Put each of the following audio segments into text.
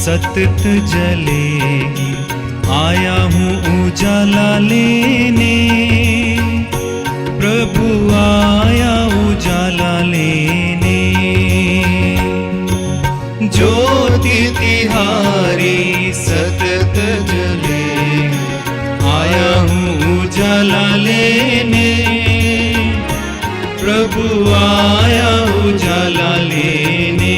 सतत जलेगी। आया हूँ उजाला लेने, प्रभु आया उजाला लेने। ज्योति तिहारी सतत जलेगी। आया हूँ उजाला लेने, प्रभु आया उजाला लेने।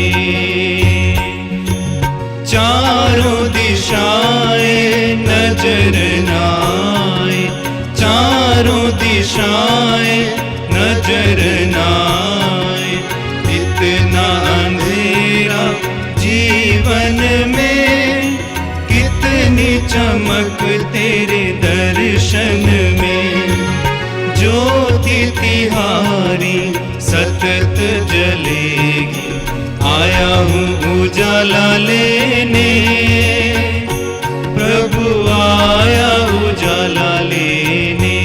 चारों दिशाएं नजर नाए, चारों दिशाएं नजर नाए। इतना अंधेरा जीवन में, कितनी चमक तेरे दर्शन में। ज्योति तिहारी सतत जलेगी। आया हूँ उजाला लेने, प्रभु आया उजाला लेने,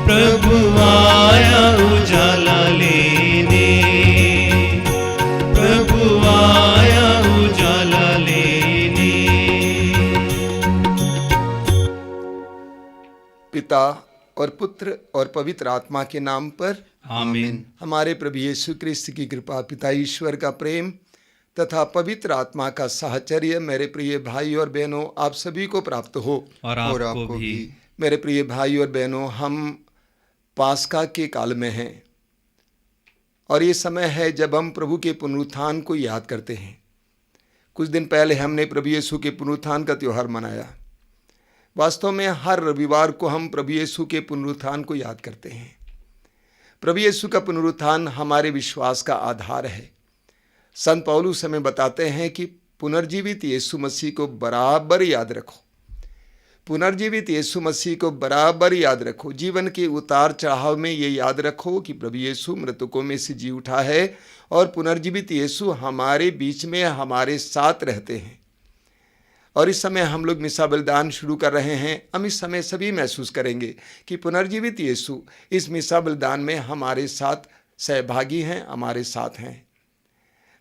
प्रभु आया उजाला लेने, प्रभु आया उजाला लेने। पिता और पुत्र और पवित्र आत्मा के नाम पर आमीन। हमारे प्रभु यीशु क्रिस्त की कृपा, पिता ईश्वर का प्रेम तथा पवित्र आत्मा का साहचर्य मेरे प्रिय भाई और बहनों आप सभी को प्राप्त हो और आपको भी। मेरे प्रिय भाई और बहनों, हम पास्का के काल में हैं और ये समय है जब हम प्रभु के पुनरुत्थान को याद करते हैं। कुछ दिन पहले हमने प्रभु यीशु के पुनरुत्थान का त्यौहार मनाया। वास्तव में हर रविवार को हम प्रभु यीशु के पुनरुत्थान को याद करते हैं। प्रभु यीशु का पुनरुत्थान हमारे विश्वास का आधार है। संत पौलुस हमें बताते हैं कि पुनर्जीवित यीशु मसीह को बराबर याद रखो, पुनर्जीवित यीशु मसीह को बराबर याद रखो। जीवन के उतार चढ़ाव में ये याद रखो कि प्रभु यीशु मृतकों में से जी उठा है और पुनर्जीवित यीशु हमारे बीच में हमारे साथ रहते हैं। और इस समय हम लोग मिसा बलिदान शुरू कर रहे हैं। हम इस समय सभी महसूस करेंगे कि पुनर्जीवित यीशु इस मिसा बलिदान में हमारे साथ सहभागी हैं, हमारे साथ हैं।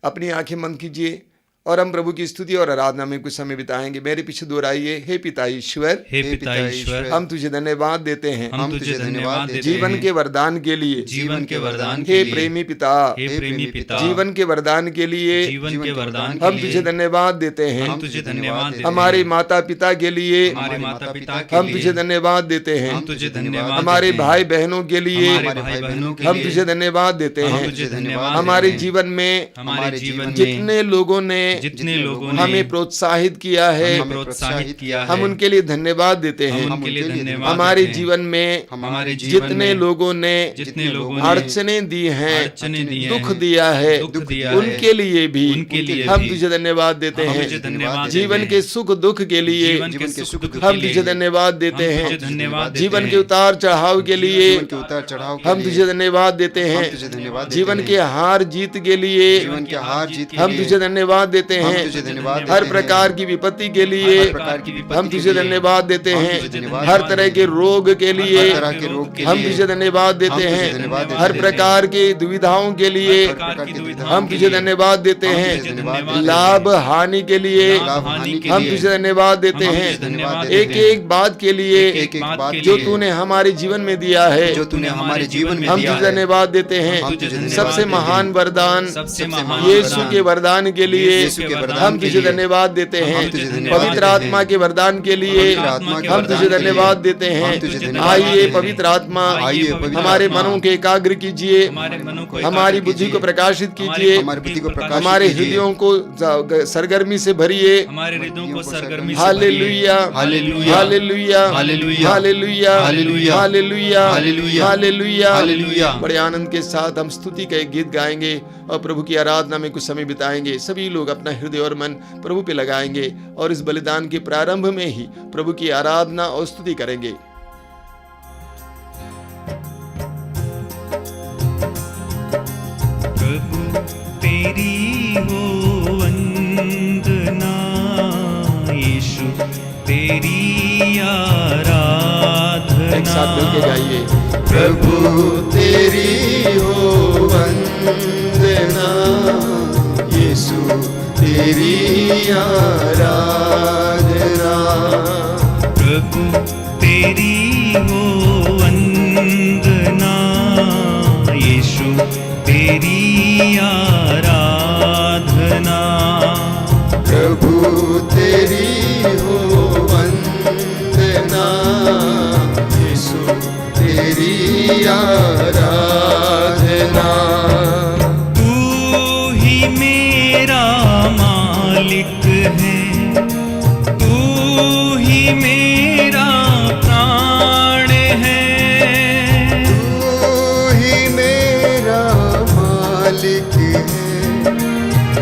अपनी आंखें बंद कीजिए और हम प्रभु की स्तुति और आराधना में कुछ समय बिताएंगे। मेरे पीछे दोहराइए, हे पिता ईश्वर, हे पिता ईश्वर, हम तुझे धन्यवाद देते हैं, हम तुझे धन्यवाद देते हैं जीवन के वरदान के लिए, जीवन के वरदान के हे लिए। प्रेमी पिता, हे प्रेमी पिता, जीवन के वरदान के लिए, जीवन के वरदान के हम लिए तुझे धन्यवाद देते हैं। हम तुझे धन्यवाद देते हैं। हमारे माता पिता के लिए, हमारे माता पिता के हम लिए तुझे धन्यवाद देते हैं। हम तुझे धन्यवाद हमारे देते हैं। भाई बहनों के लिए, हमारे भाई बहनों के हम लिए तुझे धन्यवाद देते हम हैं। तुझे धन्यवाद हमारे देते हैं। जीवन में हमारे जीवन में जितने लोगों ने जितने लोगों ने हमें प्रोत्साहित किया है, हमें प्रोत्साहित किया है, हम उनके लिए धन्यवाद देते हैं। हम उनके लिए धन्यवाद हमारे देते हैं। जीवन में हमारे जीवन जितने में लोगों ने जितने लोगों ने अड़चनें दी हैं, अड़चनें दी हैं, दुख दिया है, दुख दिया है, उनके लिए भी उनके लिए हम भी तुझे धन्यवाद देते हम हैं। तुझे धन्यवाद जीवन देते के हैं। सुख दुख के लिए जीवन के सुख दुख हम के लिए तुझे धन्यवाद देते हम हैं। तुझे धन्यवाद देते जीवन हैं। के उतार चढ़ाव के लिए जीवन के उतार चढ़ाव के हम लिए तुझे धन्यवाद देते हम तुझे धन्यवाद हैं। देते जीवन हैं। के हार जीत के लिए जीवन के हार जीत के हम लिए तुझे धन्यवाद देते हम हैं। तुझे धन्यवाद देते हर हैं। प्रकार की विपत्ति के लिए हर प्रकार की विपत्ति हम के तुझे लिए धन्यवाद देते हम हैं। तुझे धन्यवाद हर देते तरह हैं। के रोग के लिए हर तरह के रोग के हम लिए तुझे धन्यवाद देते हम तुझे हैं। धन्यवाद देते हर हैं। प्रकार की दुविधाओं के लिए हर प्रकार की दुविधाओं हम के तुझे लिए धन्यवाद देते हम हैं। तुझे धन्यवाद देते हैं। लाभ हानि के लिए लाभ हानि के हम लिए तुझे धन्यवाद देते हम तुझे हैं। धन्यवाद एक देते हैं। एक बात के लिए एक बात के जो लिए तूने हमारे जीवन में दिया है जो तूने हमारे जीवन में हम दिया तुझे है धन्यवाद देते हैं। हम तुझे धन्यवाद सबसे देते हैं। महान वरदान सबसे महान यीशु वरदान के वरदान के लिए यीशु के वरदान हम के तुझे लिए धन्यवाद देते हम हैं। तुझे धन्यवाद पवित्र देते हैं। आत्मा के वरदान के लिए पवित्र आत्मा के हम वरदान तुझे के लिए धन्यवाद देते हम हैं। तुझे धन्यवाद आइए देते हैं। पवित्र आत्मा आइए पवित्र हमारे आत्मा मनों के एकाग्र कीजिए, हमारे मनों को हमारी एकाग्र बुद्धि को कीजिए। प्रकाशित हमारी कीजिए, हमारी बुद्धि को प्रकाशित हमारे कीजिए। हृदयों को सरगर्मी से भरिए। हमारे हृदयों को सरगर्मी से hallelujah, hallelujah, hallelujah, hallelujah, hallelujah, hallelujah, hallelujah, hallelujah, hallelujah, hallelujah. बड़े आनंद के साथ हम स्तुति का एक गीत गाएंगे और प्रभु की आराधना में कुछ समय बिताएंगे। सभी लोग अपना हृदय और मन प्रभु पे लगाएंगे और इस बलिदान के प्रारंभ में ही प्रभु की आराधना और स्तुति करेंगे। प्रभु तेरी हो वंदना, यीशु तेरी आराधना। एक साथ मिलके गाइए। प्रभु तेरी हो वंदना, यीशु तेरी तेरी आराधना। प्रभु तेरी हो वंदना, यीशु तेरी आराधना। प्रभु तेरी हो वंदना, यीशु तेरी आराधना। तू ही मेरा मालिक है, तू ही मेरा प्राण है। तू ही मेरा मालिक है,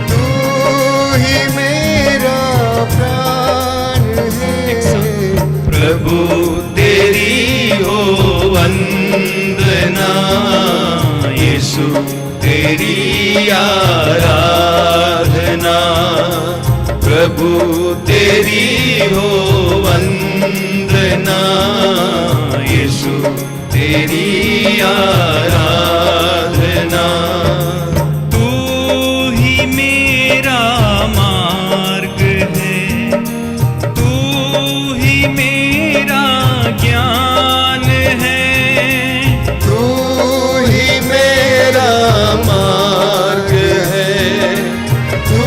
तू ही मेरा प्राण है। प्रभु तेरी हो वंदना, यीशु तेरी आराधना। प्रभु तेरी हो वंदना, यीशु तेरी आराधना। तू ही मेरा मार्ग है, तू ही मेरा ज्ञान है। तू ही मेरा मार्ग है, तू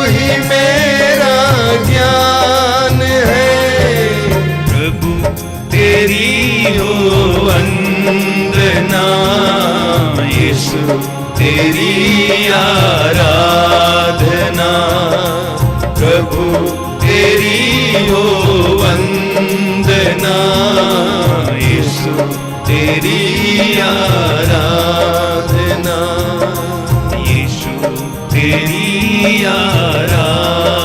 ही मेरा ज्ञान है। प्रभु तेरी हो वंदना, यीशु तेरी आराधना। प्रभु तेरी हो वंदना, यीशु तेरी आराधना। यीशु तेरी आराधना,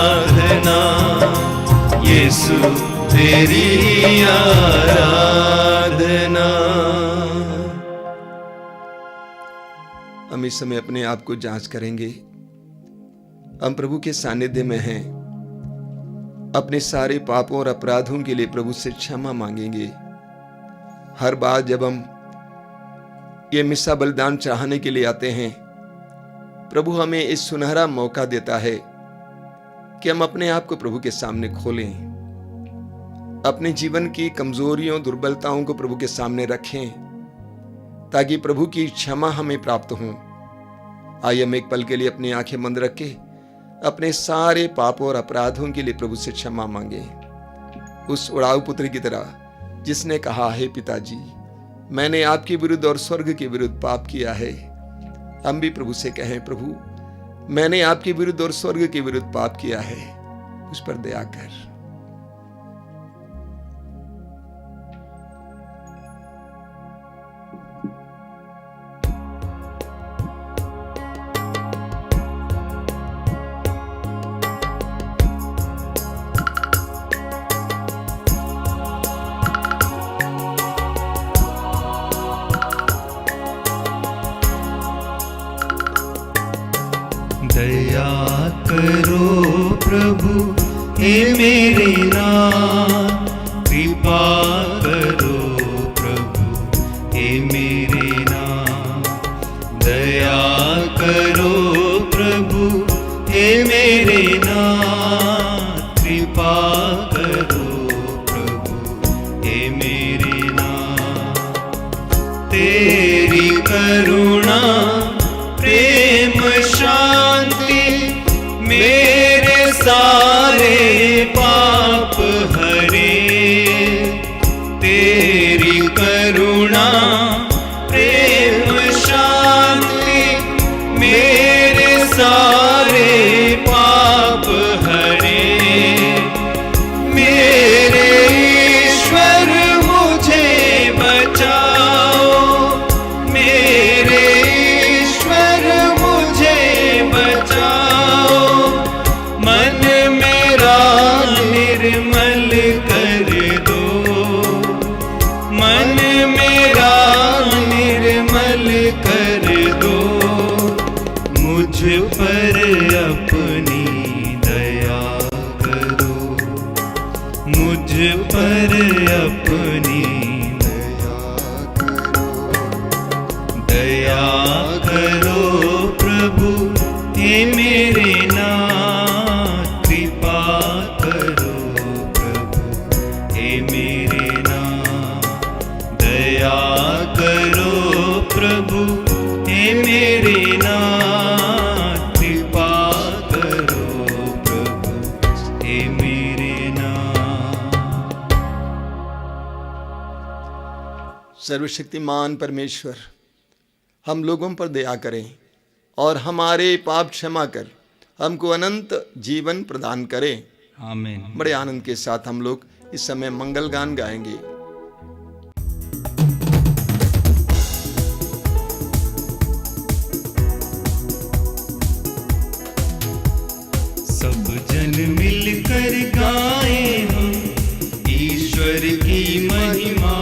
यीशु तेरी आराधना। हम इस समय अपने आप को जांच करेंगे। हम प्रभु के सानिध्य में हैं, अपने सारे पापों और अपराधों के लिए प्रभु से क्षमा मांगेंगे। हर बार जब हम ये मिस्सा बलिदान चढ़ाने के लिए आते हैं, प्रभु हमें इस सुनहरा मौका देता है कि हम अपने आप को प्रभु के सामने खोलें, अपने जीवन की कमजोरियों दुर्बलताओं को प्रभु के सामने रखें, ताकि प्रभु की क्षमा हमें प्राप्त हो। आइए हम एक पल के लिए अपनी आंखें बंद रख के अपने सारे पापों और अपराधों के लिए प्रभु से क्षमा मांगे, उस उड़ाऊ पुत्र की तरह जिसने कहा, हे पिताजी, मैंने आपके विरुद्ध और स्वर्ग के विरुद्ध पाप किया है। हम भी प्रभु से कहें, प्रभु मैंने आपके विरुद्ध और स्वर्ग के विरुद्ध पाप किया है, उस पर दया कर। दया करो प्रभु हे मेरे नाथ, कृपा करो प्रभु हे मेरे नाथ। दया करो प्रभु हे मेरे नाथ, कृपा करो प्रभु हे मेरे नाथ। तेरी करुणा प्रेम शांति मेरे सारे पाप हरे। तेरी करुणा प्रेम शांति मेरे सारे पाप हरे। मेरे ईश्वर मुझे बचाओ, मेरे ईश्वर मुझे बचाओ। मन मेरा निर्मल कर दो, मन मेरा निर्मल कर दो। मुझ पर अपनी दया करो, मुझ पर अपनी दया करो प्रभु हे मेरे नाथ। हे मेरे नाथ। दया करो प्रभु हे मेरे नाथ, कृपा करो प्रभु हे मेरे नाथ। सर्वशक्तिमान परमेश्वर, हम लोगों पर दया करें और हमारे पाप क्षमा कर हमको अनंत जीवन प्रदान करें। आमीन। बड़े आनंद के साथ हम लोग इस समय मंगल गान गाएंगे। सब जन मिलकर गाए हम ईश्वर की महिमा,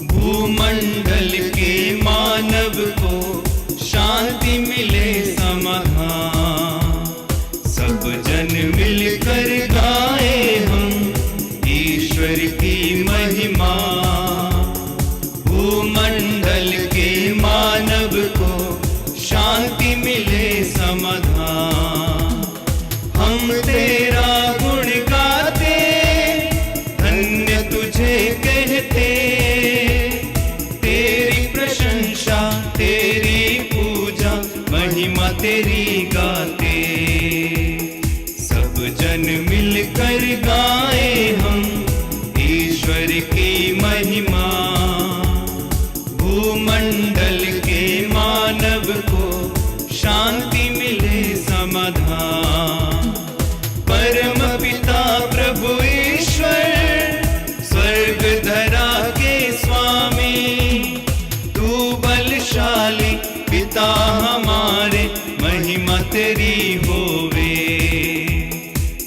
भूमंडल के मानव को शांति मिले समाधान। सब जन मिलकर गाए हम ईश्वर की महिमा, भूमंडल के मानव को शांति मिले समाधान। हम तेरा गुण गाते, धन्य तुझे कहते, तेरी प्रशंसा तेरी पूजा महिमा तेरी गाते। सब जन मिलकर गाए हम ईश्वर की महिमा, भूमंडल के मानव को शांति मिले समाधान। परम पिता प्रभु ईश्वर, स्वर्ग धरा के स्वामी, तू बलशाली पिता हमारे, महिमा तेरी होवे।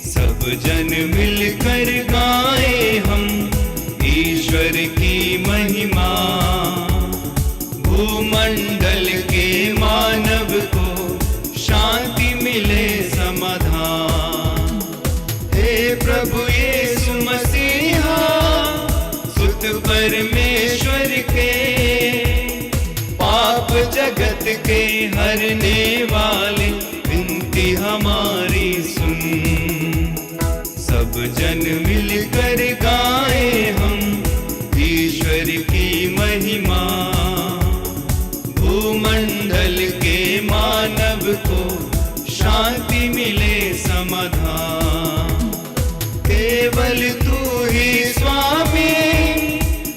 सब जन मिलकर गाए हम ईश्वर की महिमा, भूमंडल के मानव को शांति मिले समाधान। हे प्रभु यीशु मसीहा, सुत परमेश्वर के, पाप जगत के हरने वाले, विनती हमारी सुन। सब जन मिलकर गाए हम ईश्वर की महिमा, भूमंडल के मानव को शांति मिले समाधान। केवल तू ही स्वामी,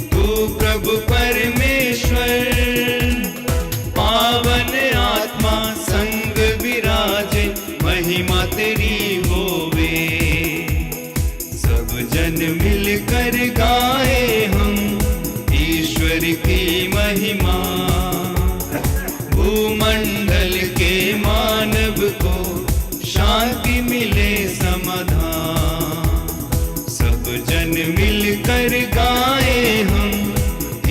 तू प्रभु परमेश्वर, पावन आत्मा संग विराजे, महिमा तेरी होवे। सब जन मिलकर गाए हम ईश्वर की महिमा, भूमंडल के मानव को शांति मिले समाधान। सब जन मिलकर गाए हम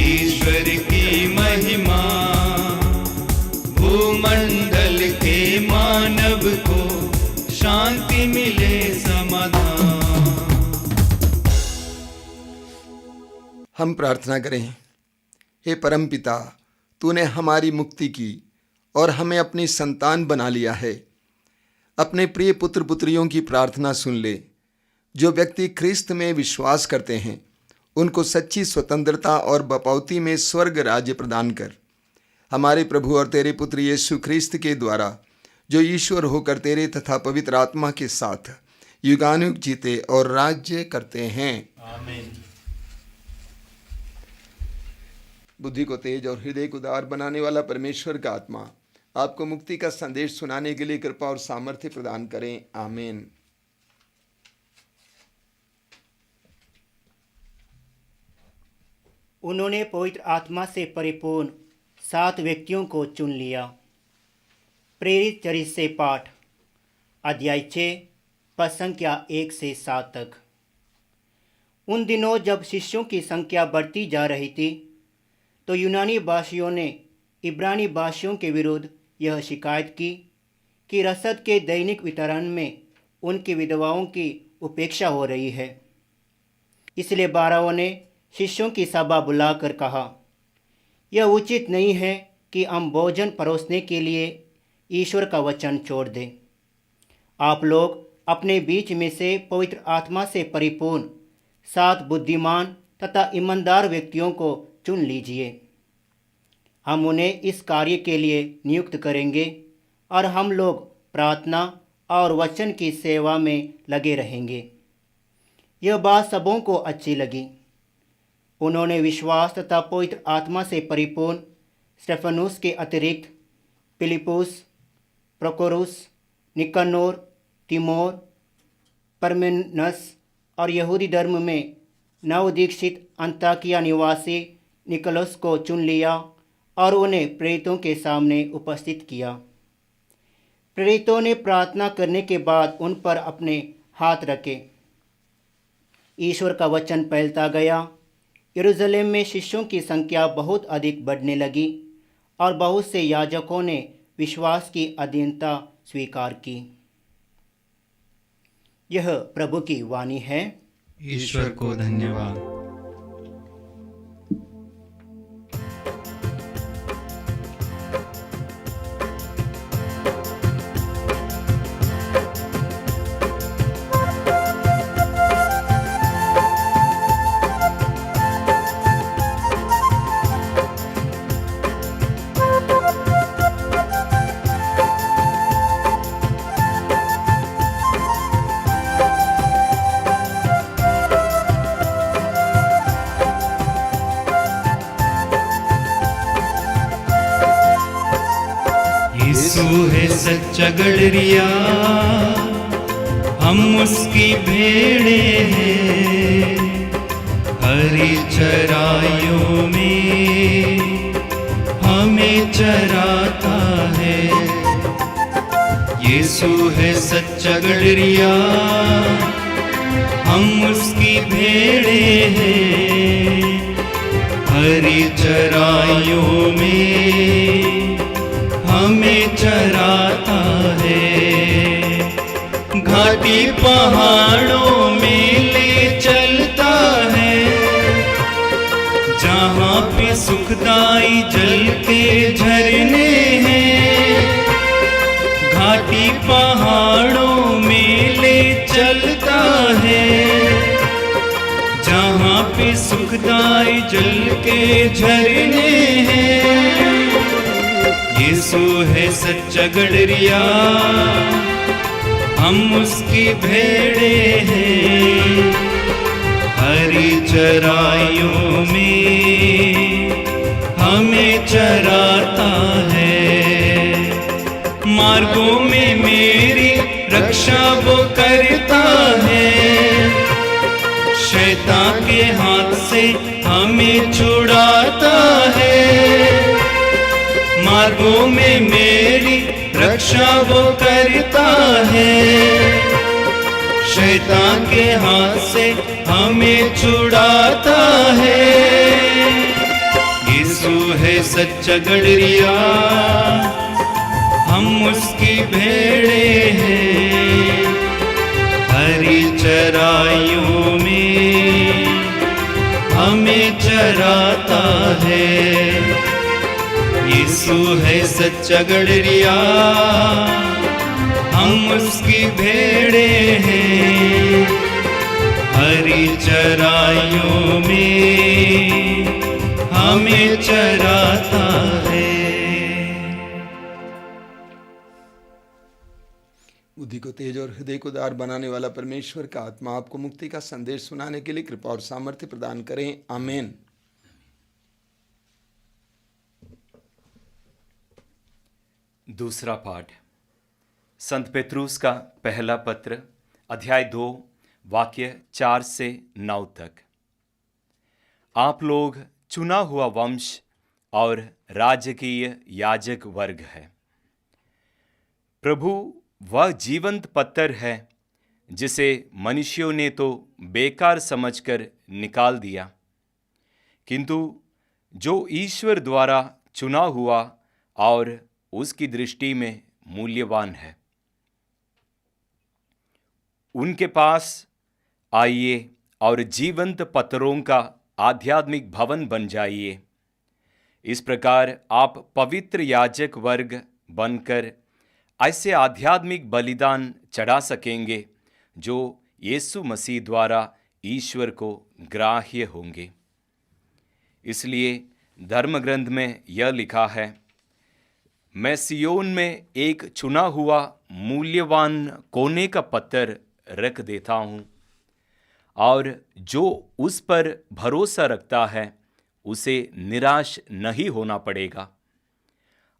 ईश्वर की महिमा, भूमंडल के मानव को शांति मिले समाधान। हम प्रार्थना करें। हे परम पिता, तूने हमारी मुक्ति की और हमें अपनी संतान बना लिया है। अपने प्रिय पुत्र पुत्रियों की प्रार्थना सुन ले। जो व्यक्ति ख्रिस्त में विश्वास करते हैं उनको सच्ची स्वतंत्रता और बपौती में स्वर्ग राज्य प्रदान कर। हमारे प्रभु और तेरे पुत्र यीशु ख्रिस्त के द्वारा, जो ईश्वर होकर तेरे तथा पवित्र आत्मा के साथ युगानुयुग जीते और राज्य करते हैं। आमीन। बुद्धि को तेज और हृदय को उदार बनाने वाला परमेश्वर का आत्मा आपको मुक्ति का संदेश सुनाने के लिए कृपा और सामर्थ्य प्रदान करें। आमीन। उन्होंने पवित्र आत्मा से परिपूर्ण 7 व्यक्तियों को चुन लिया। प्रेरित चरित्र से पाठ, अध्याय 6 पद संख्या 1 से 7 तक। उन दिनों जब शिष्यों की संख्या बढ़ती जा रही थी, तो यूनानी भाषियों ने इब्रानी भाषियों के विरुद्ध यह शिकायत की कि रसद के दैनिक वितरण में उनकी विधवाओं की उपेक्षा हो रही है। इसलिए 12 ने शिष्यों की सभा बुलाकर कहा, यह उचित नहीं है कि हम भोजन परोसने के लिए ईश्वर का वचन छोड़ दें। आप लोग अपने बीच में से पवित्र आत्मा से परिपूर्ण 7 बुद्धिमान तथा ईमानदार व्यक्तियों को चुन लीजिए। हम उन्हें इस कार्य के लिए नियुक्त करेंगे और हम लोग प्रार्थना और वचन की सेवा में लगे रहेंगे। यह बात सबों को अच्छी लगी। उन्होंने विश्वास तथा पवित्र आत्मा से परिपूर्ण स्टेफनुस के अतिरिक्त फिलिपुस, प्रोकोरुस, निकनोर, तिमोर, परमेनस और यहूदी धर्म में नवदीक्षित अंताकिया निवासी निकोलस को चुन लिया और उन्हें प्रेरितों के सामने उपस्थित किया। प्रेरितों ने प्रार्थना करने के बाद उन पर अपने हाथ रखे। ईश्वर का वचन फैलता गया। यरूशलेम में शिष्यों की संख्या बहुत अधिक बढ़ने लगी और बहुत से याजकों ने विश्वास की अधीनता स्वीकार की। यह प्रभु की वाणी है। ईश्वर को धन्यवाद। यीशु है सच्चा गडरिया, हम उसकी भेड़े हैं। हरी चराइयों में हमें चराता है। यीशु है सच्चा गडरिया, हम उसकी भेड़े हैं। हरी चराइयों में हमें चराता है। घाटी पहाड़ों में ले चलता है, जहाँ पे सुखदाई जल के झरने हैं। घाटी पहाड़ों में ले चलता है, जहाँ पे सुखदाई जल के झरने हैं। यीशु है सच्चा गडरिया, हम उसकी भेड़े हैं। हरी चराइयों में हमें चराता है। मार्गों में मेरी रक्षा वो करता है। शैतान के हाथ से हमें छुड़ाता है। मार्गों में मेरी रक्षा वो करता है। शैतान के हाथ से हमें छुड़ाता है। यीशु है सच्चा गडरिया, हम उसकी भेड़े हैं। हरी चराइयों में हमें चराता है। यीशु है सच्चा गडरिया, हम उसकी भेड़े हैं। हरी चराइयों में हमें चराता है। बुद्धि को तेज और हृदय को उदार बनाने वाला परमेश्वर का आत्मा आपको मुक्ति का संदेश सुनाने के लिए कृपा और सामर्थ्य प्रदान करें। आमीन। दूसरा पाठ संत पेत्रुस का पहला पत्र, अध्याय 2, वाक्य 4 से 9 तक। आप लोग चुना हुआ वंश और राजकीय याजक वर्ग है। प्रभु वह जीवंत पत्थर है जिसे मनुष्यों ने तो बेकार समझकर निकाल दिया, किंतु जो ईश्वर द्वारा चुना हुआ और उसकी दृष्टि में मूल्यवान है, उनके पास आइए और जीवंत पत्थरों का आध्यात्मिक भवन बन जाइए। इस प्रकार आप पवित्र याजक वर्ग बनकर ऐसे आध्यात्मिक बलिदान चढ़ा सकेंगे जो यीशु मसीह द्वारा ईश्वर को ग्राह्य होंगे। इसलिए धर्म ग्रंथ में यह लिखा है, मैं सियोन में एक चुना हुआ मूल्यवान कोने का पत्थर रख देता हूँ, और जो उस पर भरोसा रखता है उसे निराश नहीं होना पड़ेगा।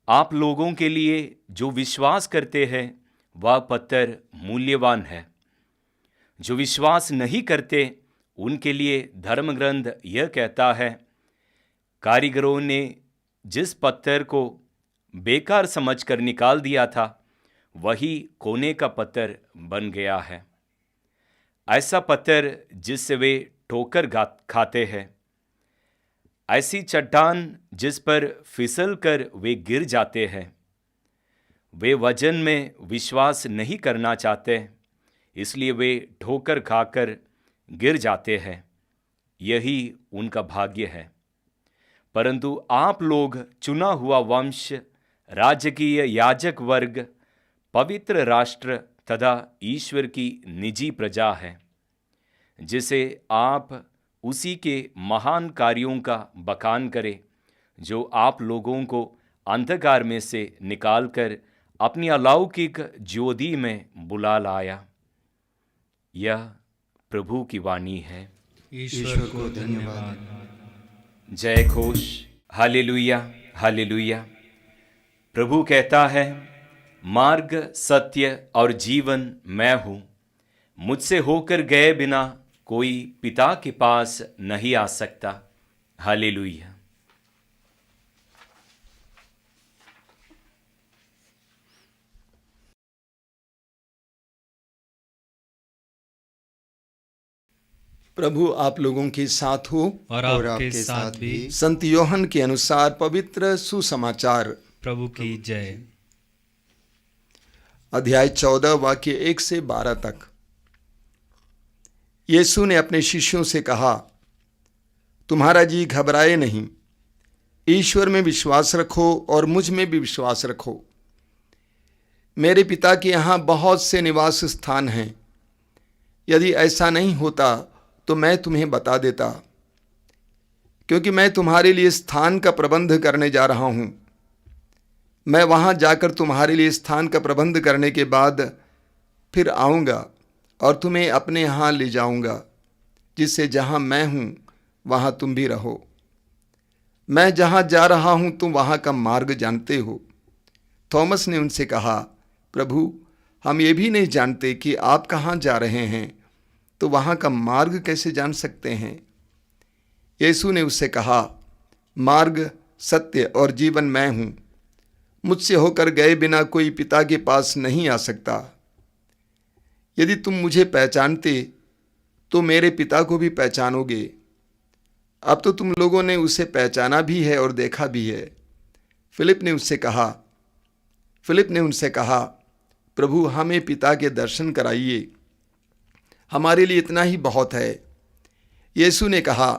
आप लोगों के लिए जो विश्वास करते हैं वह पत्थर मूल्यवान है। जो विश्वास नहीं करते उनके लिए धर्म ग्रंथ यह कहता है, कारीगरों ने जिस पत्थर को बेकार समझकर निकाल दिया था वही कोने का पत्थर बन गया है। ऐसा पत्थर जिससे वे ठोकर खाते हैं, ऐसी चट्टान जिस पर फिसल कर वे गिर जाते हैं। वे वजन में विश्वास नहीं करना चाहते, इसलिए वे ठोकर खाकर गिर जाते हैं। यही उनका भाग्य है। परंतु आप लोग चुना हुआ वंश, राजकीय याजक वर्ग, पवित्र राष्ट्र तथा ईश्वर की निजी प्रजा है, जिसे आप उसी के महान कार्यों का बखान करें, जो आप लोगों को अंधकार में से निकालकर अपनी अलौकिक ज्योति में बुला लाया। यह प्रभु की वाणी है। ईश्वर को धन्यवाद। जय घोष, हालेलुया, हालेलुया। प्रभु कहता है, मार्ग, सत्य और जीवन मैं हूँ। मुझसे होकर गए बिना कोई पिता के पास नहीं आ सकता। हालेलुया। प्रभु आप लोगों के साथ हो और आपके साथ भी। संत योहन के अनुसार पवित्र सुसमाचार। प्रभु की जय। अध्याय 14 वाक्य 1 से 12 तक। यीशु ने अपने शिष्यों से कहा, तुम्हारा जी घबराए नहीं, ईश्वर में विश्वास रखो और मुझ में भी विश्वास रखो। मेरे पिता के यहाँ बहुत से निवास स्थान हैं। यदि ऐसा नहीं होता तो मैं तुम्हें बता देता, क्योंकि मैं तुम्हारे लिए स्थान का प्रबंध करने जा रहा हूँ। मैं वहाँ जाकर तुम्हारे लिए स्थान का प्रबंध करने के बाद फिर आऊँगा और तुम्हें अपने यहाँ ले जाऊँगा, जिससे जहाँ मैं हूँ वहाँ तुम भी रहो। मैं जहाँ जा रहा हूँ तुम वहाँ का मार्ग जानते हो। थॉमस ने उनसे कहा, प्रभु, हम ये भी नहीं जानते कि आप कहाँ जा रहे हैं, तो वहाँ का मार्ग कैसे जान सकते हैं? यीशु ने उससे कहा, मार्ग, सत्य और जीवन मैं हूँ। मुझसे होकर गए बिना कोई पिता के पास नहीं आ सकता। यदि तुम मुझे पहचानते तो मेरे पिता को भी पहचानोगे। अब तो तुम लोगों ने उसे पहचाना भी है और देखा भी है। फिलिप ने उनसे कहा, प्रभु, हमें पिता के दर्शन कराइए, हमारे लिए इतना ही बहुत है। यीशु ने कहा,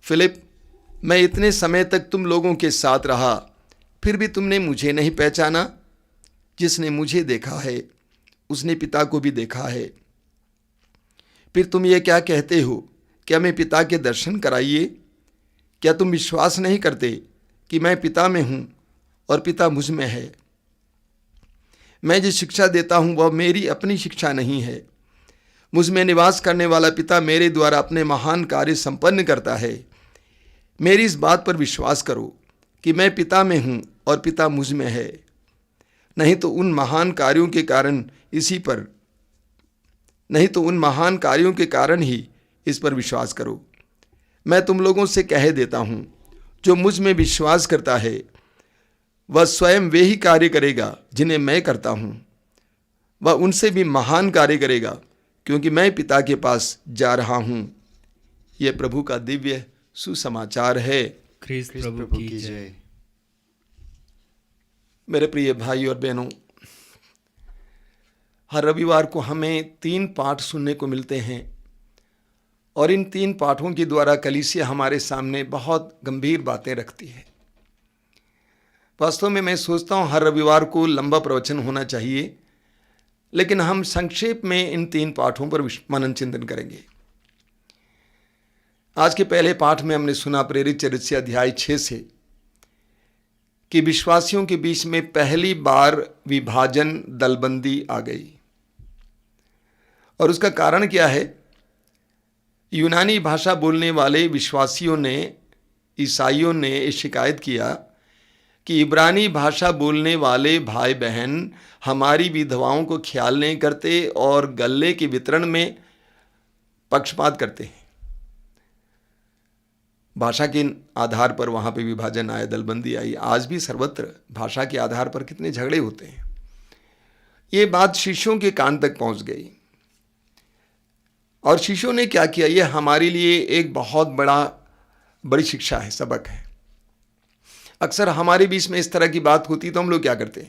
फिलिप, मैं इतने समय तक तुम लोगों के साथ रहा, फिर भी तुमने मुझे नहीं पहचाना? जिसने मुझे देखा है उसने पिता को भी देखा है। फिर तुम ये क्या कहते हो कि हमें पिता के दर्शन कराइए? क्या तुम विश्वास नहीं करते कि मैं पिता में हूँ और पिता मुझ में है? मैं जो शिक्षा देता हूँ वह मेरी अपनी शिक्षा नहीं है। मुझ में निवास करने वाला पिता मेरे द्वारा अपने महान कार्य संपन्न करता है। मेरी इस बात पर विश्वास करो कि मैं पिता में हूँ और पिता मुझ में है। नहीं तो उन महान कार्यों के कारण ही इस पर विश्वास करो। मैं तुम लोगों से कह देता हूँ, जो मुझ में विश्वास करता है वह स्वयं वे ही कार्य करेगा जिन्हें मैं करता हूँ। वह उनसे भी महान कार्य करेगा, क्योंकि मैं पिता के पास जा रहा हूँ। यह प्रभु का दिव्य सुसमाचार है। ख्रीस्त प्रभु की जय। मेरे प्रिय भाई और बहनों, हर रविवार को हमें 3 पाठ सुनने को मिलते हैं और इन 3 पाठों के द्वारा कलीसिया हमारे सामने बहुत गंभीर बातें रखती है। वास्तव में मैं सोचता हूँ हर रविवार को लंबा प्रवचन होना चाहिए, लेकिन हम संक्षेप में इन 3 पाठों पर मनन चिंतन करेंगे। आज के पहले पाठ में हमने सुना प्रेरित चरित्र से अध्याय 6 से कि विश्वासियों के बीच में पहली बार विभाजन, दलबंदी आ गई। और उसका कारण क्या है? यूनानी भाषा बोलने वाले विश्वासियों ने, ईसाइयों ने ये शिकायत किया कि इब्रानी भाषा बोलने वाले भाई बहन हमारी विधवाओं को ख्याल नहीं करते और गल्ले के वितरण में पक्षपात करते हैं। भाषा के आधार पर वहाँ पे विभाजन आया, दलबंदी आई। आज भी सर्वत्र भाषा के आधार पर कितने झगड़े होते हैं। ये बात शिष्यों के कान तक पहुँच गई और शिष्यों ने क्या किया? ये हमारे लिए एक बहुत बड़ी शिक्षा है, सबक है। अक्सर हमारे बीच में इस तरह की बात होती तो हम लोग क्या करते?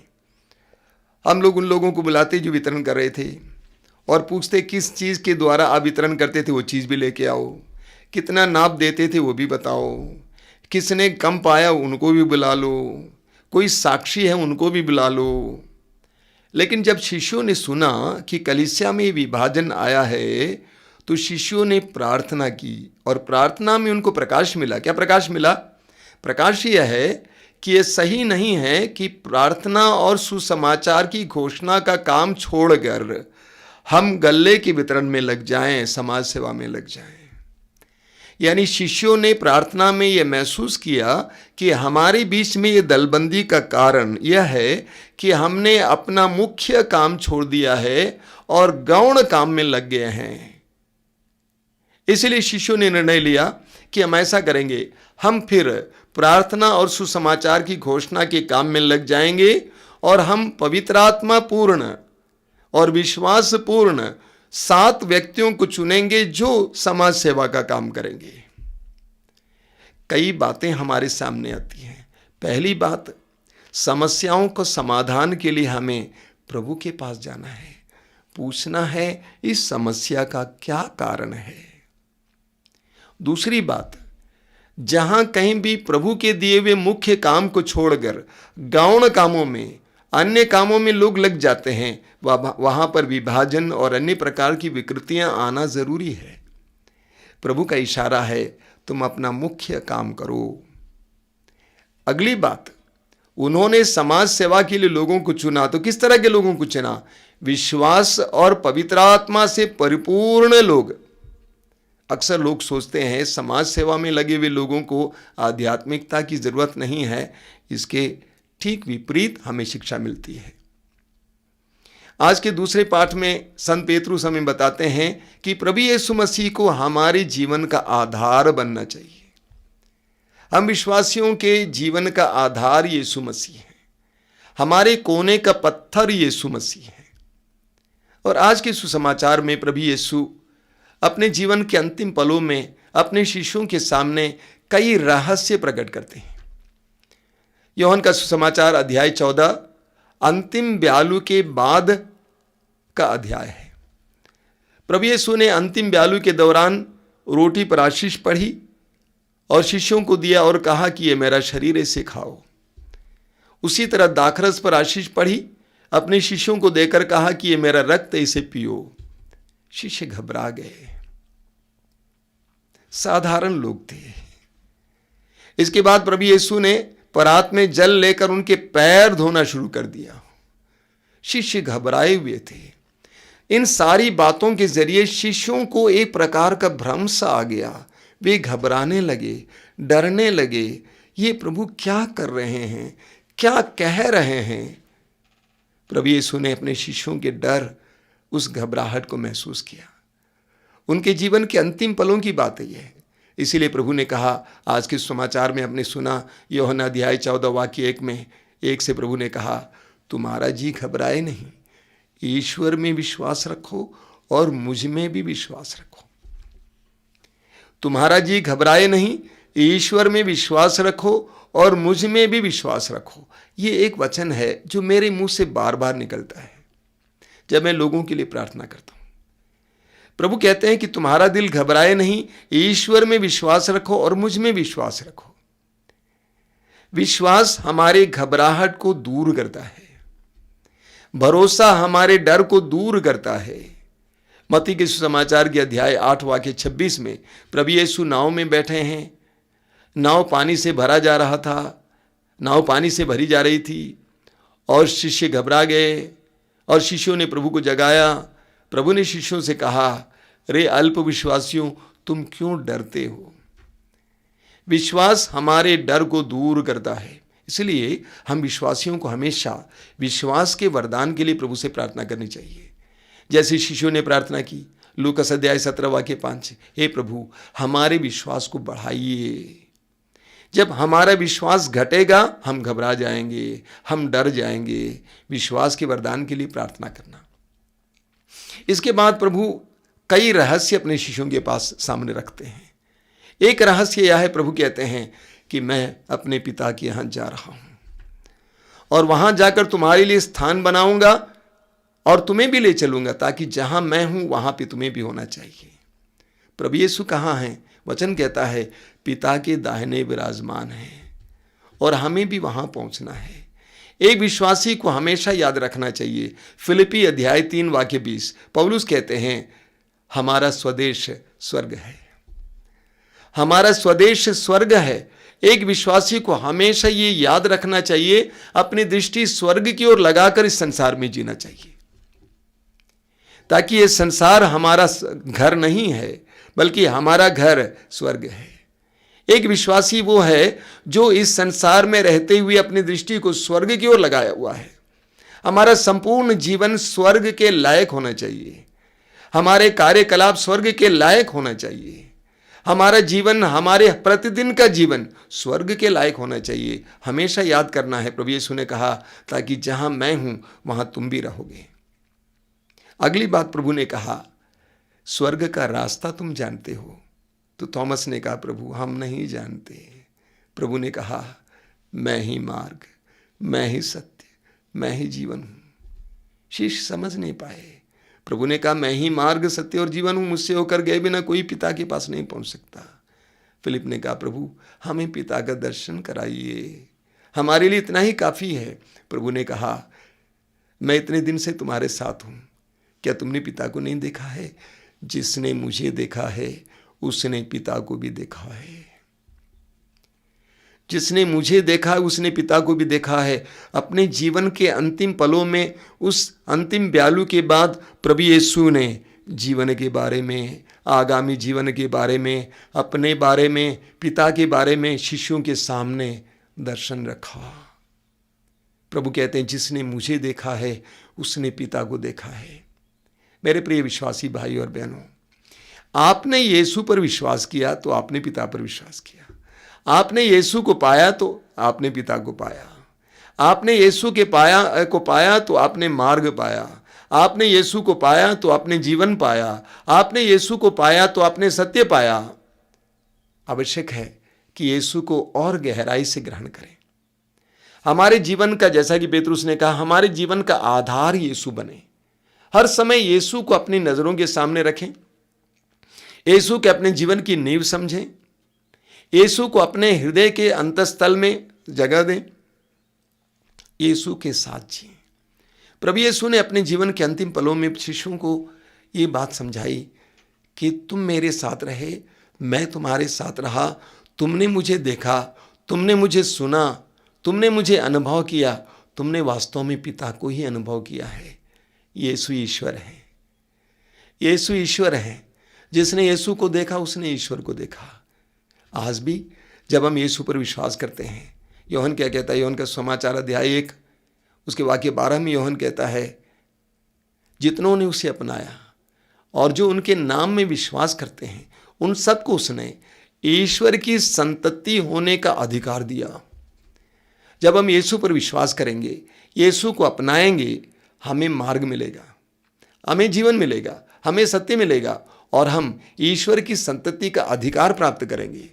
हम लोग उन लोगों को बुलाते जो वितरण कर रहे थे और पूछते किस चीज़ के द्वारा आप वितरण करते थे, वो चीज़ भी लेके आओ। कितना नाप देते थे वो भी बताओ। किसने कम पाया उनको भी बुला लो। कोई साक्षी है उनको भी बुला लो। लेकिन जब शिष्यों ने सुना कि कलीसिया में विभाजन आया है तो शिष्यों ने प्रार्थना की और प्रार्थना में उनको प्रकाश मिला। क्या प्रकाश मिला? प्रकाश यह है कि ये सही नहीं है कि प्रार्थना और सुसमाचार की घोषणा का काम छोड़कर हम गल्ले के वितरण में लग जाएं, समाज सेवा में लग जाएं। यानी शिष्यों ने प्रार्थना में यह महसूस किया कि हमारे बीच में ये दलबंदी का कारण यह है कि हमने अपना मुख्य काम छोड़ दिया है और गौण काम में लग गए हैं। इसलिए शिष्यों ने निर्णय लिया कि हम ऐसा करेंगे, हम फिर प्रार्थना और सुसमाचार की घोषणा के काम में लग जाएंगे और हम पवित्र आत्मा पूर्ण और विश्वास पूर्ण 7 व्यक्तियों को चुनेंगे जो समाज सेवा का काम करेंगे। कई बातें हमारे सामने आती हैं। पहली बात, समस्याओं को समाधान के लिए हमें प्रभु के पास जाना है, पूछना है इस समस्या का क्या कारण है। दूसरी बात, जहां कहीं भी प्रभु के दिए हुए मुख्य काम को छोड़कर गौण कामों में, अन्य कामों में लोग लग जाते हैं, वहां पर विभाजन और अन्य प्रकार की विकृतियां आना जरूरी है। प्रभु का इशारा है तुम अपना मुख्य काम करो। अगली बात, उन्होंने समाज सेवा के लिए लोगों को चुना। तो किस तरह के लोगों को चुना? विश्वास और पवित्र आत्मा से परिपूर्ण लोग। अक्सर लोग सोचते हैं समाज सेवा में लगे हुए लोगों को आध्यात्मिकता की जरूरत नहीं है। इसके ठीक विपरीत हमें शिक्षा मिलती है। आज के दूसरे पाठ में संत पेतरुस हमें बताते हैं कि प्रभु यीशु मसीह को हमारे जीवन का आधार बनना चाहिए। हम विश्वासियों के जीवन का आधार यीशु मसीह है। हमारे कोने का पत्थर यीशु मसीह है। और आज के सुसमाचार में प्रभु यीशु अपने जीवन के अंतिम पलों में अपने शिष्यों के सामने कई रहस्य प्रकट करते हैं। यूहन्ना का सुसमाचार अध्याय 14 अंतिम ब्यालू के बाद का अध्याय है। प्रभु यीशु ने अंतिम ब्यालू के दौरान रोटी पर आशीष पढ़ी और शिष्यों को दिया और कहा कि ये मेरा शरीर है, इसे खाओ। उसी तरह दाखरस पर आशीष पढ़ी, अपने शिष्यों को देकर कहा कि ये मेरा रक्त है, इसे पियो। शिष्य घबरा गए। साधारण लोग थे। इसके बाद प्रभु यीशु ने परात में जल लेकर उनके पैर धोना शुरू कर दिया। शिष्य घबराए हुए थे। इन सारी बातों के जरिए शिष्यों को एक प्रकार का भ्रम सा आ गया। वे घबराने लगे, डरने लगे। ये प्रभु क्या कर रहे हैं, क्या कह रहे हैं? प्रभु यीशु ने अपने शिष्यों के डर, उस घबराहट को महसूस किया। उनके जीवन के अंतिम पलों की बात है यह। इसीलिए प्रभु ने कहा, आज के समाचार में हमने सुना यूहन्ना अध्याय 14 वाक्य 1 में 1 से प्रभु ने कहा, तुम्हारा जी घबराए नहीं, ईश्वर में विश्वास रखो और मुझ में भी विश्वास रखो। तुम्हारा जी घबराए नहीं, ईश्वर में विश्वास रखो और मुझ में भी विश्वास रखो। ये एक वचन है जो मेरे मुंह से बार बार निकलता है जब मैं लोगों के लिए प्रार्थना करता हूं। प्रभु कहते हैं कि तुम्हारा दिल घबराए नहीं, ईश्वर में विश्वास रखो और मुझ में विश्वास रखो। विश्वास हमारे घबराहट को दूर करता है। भरोसा हमारे डर को दूर करता है। मत्ती के सुसमाचार के अध्याय 8 वाक्य 26 में प्रभु यीशु नाव में बैठे हैं, नाव पानी से भरा जा रहा था, नाव पानी से भरी जा रही थी और शिष्य घबरा गए और शिष्यों ने प्रभु को जगाया। प्रभु ने शिष्यों से कहा, रे अल्प विश्वासियों, तुम क्यों डरते हो? विश्वास हमारे डर को दूर करता है, इसलिए हम विश्वासियों को हमेशा विश्वास के वरदान के लिए प्रभु से प्रार्थना करनी चाहिए। जैसे शिष्यों ने प्रार्थना की, लूकास अध्याय 17 वाक्य 5, हे प्रभु हमारे विश्वास को बढ़ाइए। जब हमारा विश्वास घटेगा हम घबरा जाएंगे, हम डर जाएंगे। विश्वास के वरदान के लिए प्रार्थना करना। इसके बाद प्रभु कई रहस्य अपने शिष्यों के पास सामने रखते हैं। एक रहस्य यह है, प्रभु कहते हैं कि मैं अपने पिता के यहाँ जा रहा हूँ और वहाँ जाकर तुम्हारे लिए स्थान बनाऊंगा और तुम्हें भी ले चलूंगा, ताकि जहाँ मैं हूँ वहाँ पे तुम्हें भी होना चाहिए। प्रभु यीशु कहाँ हैं? वचन कहता है पिता के दाहिने विराजमान है और हमें भी वहाँ पहुँचना है। एक विश्वासी को हमेशा याद रखना चाहिए। फिलिपी अध्याय 3 वाक्य 20 पौलुस कहते हैं हमारा स्वदेश स्वर्ग है, हमारा स्वदेश स्वर्ग है। एक विश्वासी को हमेशा ये याद रखना चाहिए, अपनी दृष्टि स्वर्ग की ओर लगाकर इस संसार में जीना चाहिए, ताकि ये संसार हमारा घर नहीं है बल्कि हमारा घर स्वर्ग है। एक विश्वासी वो है जो इस संसार में रहते हुए अपनी दृष्टि को स्वर्ग की ओर लगाया हुआ है। हमारा संपूर्ण जीवन स्वर्ग के लायक होना चाहिए, हमारे कार्यकलाप स्वर्ग के लायक होना चाहिए, हमारा जीवन, हमारे प्रतिदिन का जीवन स्वर्ग के लायक होना चाहिए। हमेशा याद करना है, प्रभु यीशु ने कहा, ताकि जहां मैं हूं वहां तुम भी रहोगे। अगली बात प्रभु ने कहा, स्वर्ग का रास्ता तुम जानते हो। तो थॉमस ने कहा, प्रभु हम नहीं जानते। प्रभु ने कहा, मैं ही मार्ग, मैं ही सत्य, मैं ही जीवन हूं। शिष्य समझ नहीं पाए। प्रभु ने कहा, मैं ही मार्ग, सत्य और जीवन हूं, मुझसे होकर गए बिना कोई पिता के पास नहीं पहुंच सकता। फिलिप ने कहा, प्रभु हमें पिता का दर्शन कराइए, हमारे लिए इतना ही काफ़ी है। प्रभु ने कहा, मैं इतने दिन से तुम्हारे साथ हूं, क्या तुमने पिता को नहीं देखा है? जिसने मुझे देखा है उसने पिता को भी देखा है। जिसने मुझे देखा उसने पिता को भी देखा है। अपने जीवन के अंतिम पलों में, उस अंतिम ब्यालू के बाद प्रभु यीशु ने जीवन के बारे में, आगामी जीवन के बारे में, अपने बारे में, पिता के बारे में शिष्यों के सामने दर्शन रखा। प्रभु कहते हैं, जिसने मुझे देखा है उसने पिता को देखा है। मेरे प्रिय विश्वासी भाई और बहनों, आपने यीशु पर विश्वास किया तो आपने पिता पर विश्वास किया। आपने यीशु को पाया तो आपने पिता को पाया। आपने यीशु को पाया तो आपने मार्ग पाया। आपने यीशु को पाया तो आपने जीवन पाया। आपने यीशु को पाया तो आपने सत्य पाया। आवश्यक है कि यीशु को और गहराई से ग्रहण करें। हमारे जीवन का, जैसा कि पेतरुस ने कहा, हमारे जीवन का आधार यीशु बने। हर समय यीशु को अपनी नजरों के सामने रखें, यीशु के अपने जीवन की नींव समझें, यीशु को अपने हृदय के अंतस्थल में जगह दें, यीशु के साथ जिएं। प्रभु यीशु ने अपने जीवन के अंतिम पलों में शिष्यों को ये बात समझाई कि तुम मेरे साथ रहे, मैं तुम्हारे साथ रहा, तुमने मुझे देखा, तुमने मुझे सुना, तुमने मुझे अनुभव किया, तुमने वास्तव में पिता को ही अनुभव किया है। यीशु ईश्वर है, यीशु ईश्वर है। जिसने यीशु को देखा उसने ईश्वर को देखा। आज भी जब हम यीशु पर विश्वास करते हैं, योहन क्या कहता है? योहन का समाचार अध्याय 1 उसके वाक्य 12 में योहन कहता है, जितनों ने उसे अपनाया और जो उनके नाम में विश्वास करते हैं उन सबको उसने ईश्वर की संतति होने का अधिकार दिया। जब हम यीशु पर विश्वास करेंगे, यीशु को अपनाएंगे, हमें मार्ग मिलेगा, हमें जीवन मिलेगा, हमें सत्य मिलेगा और हम ईश्वर की संतति का अधिकार प्राप्त करेंगे।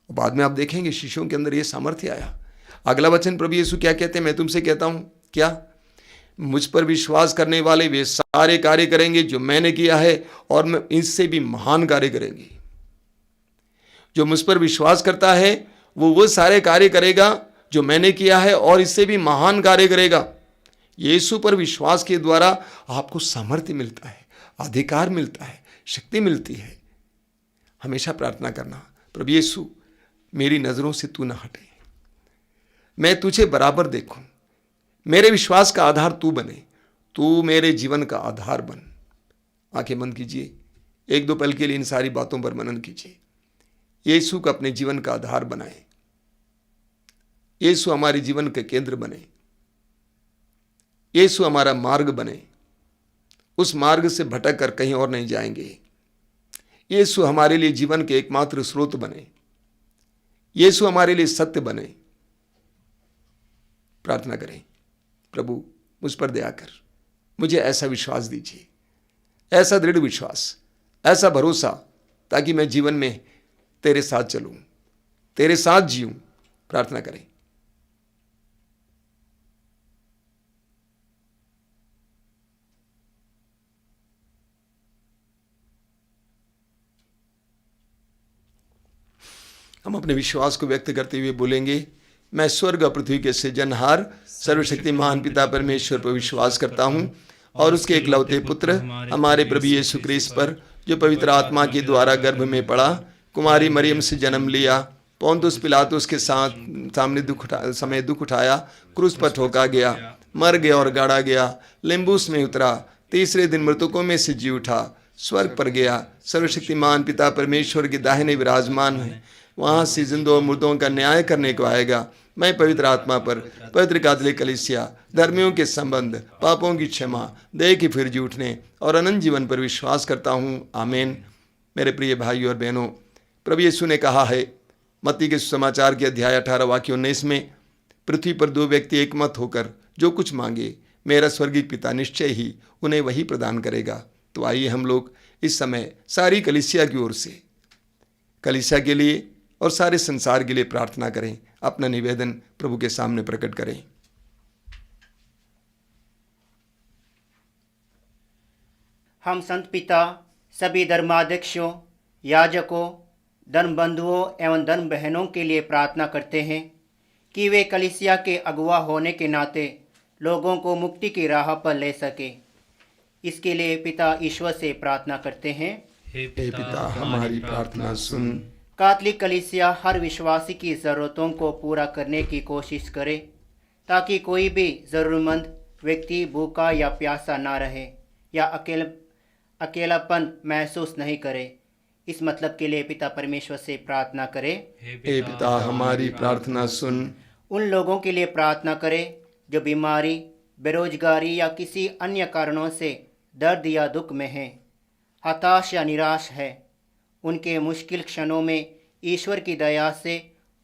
बाद में आप देखेंगे शिष्यों के अंदर ये सामर्थ्य आया। अगला वचन प्रभु यीशु क्या कहते हैं? मैं तुमसे कहता हूं, क्या? मुझ पर विश्वास करने वाले वे सारे कार्य करेंगे जो मैंने किया है और मैं इससे भी महान कार्य करेंगे। जो मुझ पर विश्वास करता है वो सारे कार्य करेगा जो मैंने किया है और इससे भी महान कार्य करेगा। यीशु पर विश्वास के द्वारा आपको सामर्थ्य मिलता है, अधिकार मिलता है, शक्ति मिलती है। हमेशा प्रार्थना करना, प्रभु यीशु मेरी नज़रों से तू ना हटे, मैं तुझे बराबर देखूं, मेरे विश्वास का आधार तू बने, तू मेरे जीवन का आधार बन। आंखें बंद कीजिए, एक दो पल के लिए इन सारी बातों पर मनन कीजिए। यीशु को अपने जीवन का आधार बनाए, यीशु हमारे जीवन के केंद्र बने, यीशु हमारा मार्ग बने, उस मार्ग से भटक कर कहीं और नहीं जाएंगे। यीशु हमारे लिए जीवन के एकमात्र स्रोत बने, यीशु हमारे लिए सत्य बने। प्रार्थना करें, प्रभु मुझ पर दया कर, मुझे ऐसा विश्वास दीजिए, ऐसा दृढ़ विश्वास, ऐसा भरोसा, ताकि मैं जीवन में तेरे साथ चलूं, तेरे साथ जीऊं। प्रार्थना करें। हम अपने विश्वास को व्यक्त करते हुए बोलेंगे, मैं स्वर्ग और पृथ्वी के सृजनहार सर्वशक्तिमान पिता परमेश्वर पर विश्वास करता हूँ और उसके एकलौते पुत्र हमारे प्रभु यीशु क्रिस्त पर, जो पवित्र आत्मा के द्वारा गर्भ में पड़ा, कुमारी मरियम से जन्म लिया, पोंतुस पिलातुस के सामने दुख उठाया, क्रूस पर ठोका गया, मर गया और गाड़ा गया, लिम्बुस में उतरा, तीसरे दिन मृतकों में से जी उठा, स्वर्ग पर गया, सर्वशक्तिमान पिता परमेश्वर के दाहिने विराजमान है, वहाँ से जिंदों और मुर्दों का न्याय करने को आएगा। मैं पवित्र आत्मा पर, पवित्र कैथोलिक कलीसिया, धर्मियों के संबंध, पापों की क्षमा, देह के फिर जी उठने और अनंत जीवन पर विश्वास करता हूँ। आमीन। मेरे प्रिय भाइयों और बहनों, प्रभु यीशु ने कहा है मत्ती के सुसमाचार के अध्याय 18 वाक्य 19 में, पृथ्वी पर दो व्यक्ति एकमत होकर जो कुछ मांगे, मेरा स्वर्गीय पिता निश्चय ही उन्हें वही प्रदान करेगा। तो आइए हम लोग इस समय सारी कलीसिया की ओर से, कलीसिया के लिए और सारे संसार के लिए प्रार्थना करें, अपना निवेदन प्रभु के सामने प्रकट करें। हम संत पिता, सभी धर्माध्यक्षों, याजकों, धर्म बंधुओं एवं धर्म बहनों के लिए प्रार्थना करते हैं कि वे कलीसिया के अगुवा होने के नाते लोगों को मुक्ति की राह पर ले सके। इसके लिए पिता ईश्वर से प्रार्थना करते हैं। हे पिता, हमारी प्रार्थना सुन। कैथोलिक कलीसिया हर विश्वासी की ज़रूरतों को पूरा करने की कोशिश करे, ताकि कोई भी ज़रूरतमंद व्यक्ति भूखा या प्यासा ना रहे या अकेलापन महसूस नहीं करे। इस मतलब के लिए पिता परमेश्वर से प्रार्थना करें। हे पिता, हमारी प्रार्थना सुन। उन लोगों के लिए प्रार्थना करें जो बीमारी, बेरोजगारी या किसी अन्य कारणों से दर्द या दुख में हैं, हताश या निराश है। उनके मुश्किल क्षणों में ईश्वर की दया से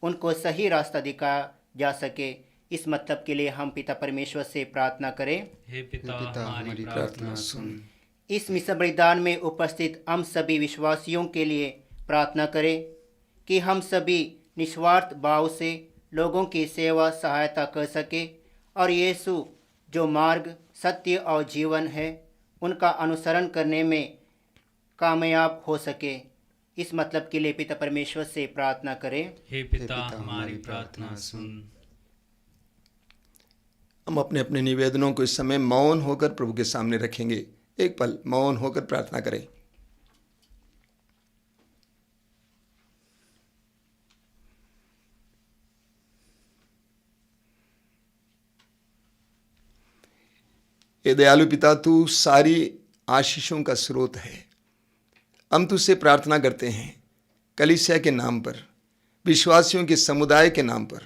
उनको सही रास्ता दिखाया जा सके। इस मतलब के लिए हम पिता परमेश्वर से प्रार्थना करें। हे पिता, हमारी प्रार्थना सुन। इस मिशन बलिदान में उपस्थित हम सभी विश्वासियों के लिए प्रार्थना करें कि हम सभी निस्वार्थ भाव से लोगों की सेवा सहायता कर सके और यीशु जो मार्ग, सत्य और जीवन है, उनका अनुसरण करने में कामयाब हो सके। इस मतलब के लिए पिता परमेश्वर से प्रार्थना करें। हे पिता, हमारी प्रार्थना सुन। हम अपने अपने निवेदनों को इस समय मौन होकर प्रभु के सामने रखेंगे। एक पल मौन होकर प्रार्थना करें। हे दयालु पिता, तू सारी आशीषों का स्रोत है। हम तुझसे प्रार्थना करते हैं कलीसिया के नाम पर, विश्वासियों के समुदाय के नाम पर,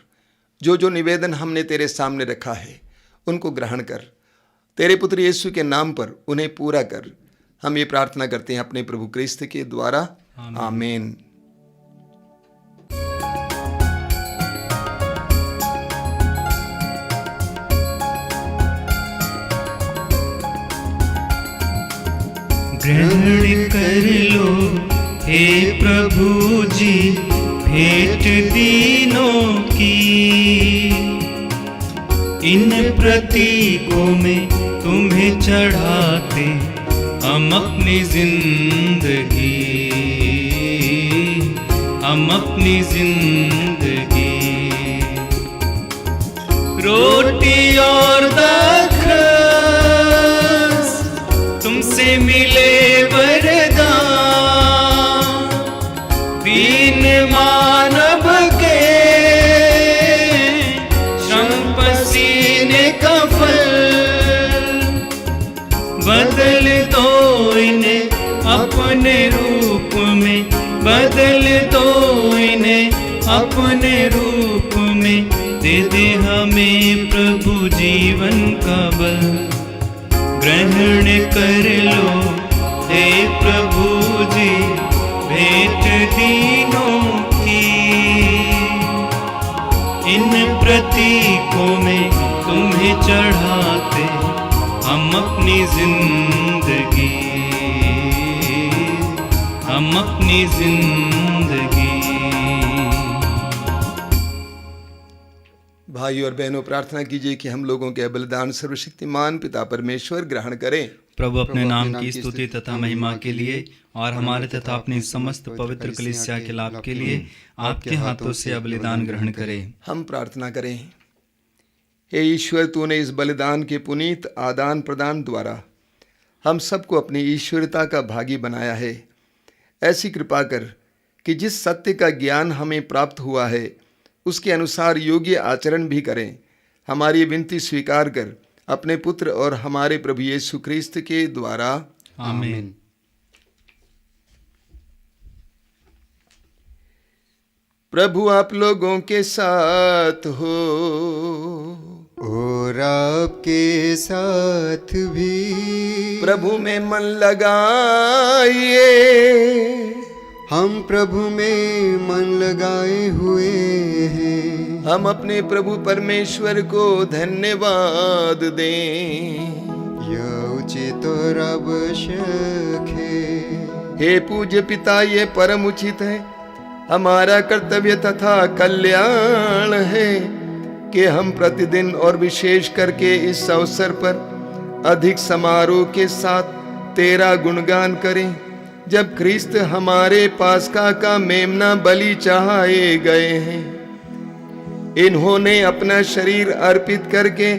जो जो निवेदन हमने तेरे सामने रखा है उनको ग्रहण कर, तेरे पुत्र यीशु के नाम पर उन्हें पूरा कर। हम ये प्रार्थना करते हैं अपने प्रभु क्रिस्त के द्वारा। आमीन। ग्रहण कर लो हे प्रभु जी भेंट दीनों की, इन प्रतीकों में तुम्हें चढ़ाते हम अपनी जिंदगी, हम अपनी जिंदगी। रोटी और दाखरस तुमसे मिले अपने रूप में दे दे हमें प्रभु जीवन का बल। ग्रहण कर लो हे प्रभु जी भेंट दीनों की। इन प्रतीकों में तुम्हें चढ़ाते हम अपनी जिंदगी, हम अपनी जिंदगी। भाई और बहनों, प्रार्थना कीजिए कि हम लोगों के बलिदान सर्वशक्तिमान पिता परमेश्वर ग्रहण करें। प्रभु अपने नाम की स्तुति तथा महिमा के लिए और हमारे तथा अपनी समस्त पवित्र कलीसिया के लाभ के लिए आपके हाथों से बलिदान ग्रहण करें। हम प्रार्थना करें। हे ईश्वर, तूने इस बलिदान के पुनीत आदान प्रदान द्वारा हम सबको अपनी ईश्वरता का भागी बनाया है। ऐसी कृपा कर कि जिस सत्य का ज्ञान हमें प्राप्त हुआ है उसके अनुसार योग्य आचरण भी करें। हमारी विनती स्वीकार कर अपने पुत्र और हमारे प्रभु यीशु ख्रिस्त के द्वारा आमीन। प्रभु आप लोगों के साथ हो और आपके साथ भी। प्रभु में मन लगाइए, हम प्रभु में मन लगाए हुए हैं। हम अपने प्रभु परमेश्वर को धन्यवाद दें। यह उचित और आवश्यक है। हे पूज्य पिता, ये परम उचित है, हमारा कर्तव्य तथा कल्याण है कि हम प्रतिदिन और विशेष करके इस अवसर पर अधिक समारोह के साथ तेरा गुणगान करें, जब ख्रिस्त हमारे पास्का का मेमना बलि चढ़ाए गए हैं। इन्होंने अपना शरीर अर्पित करके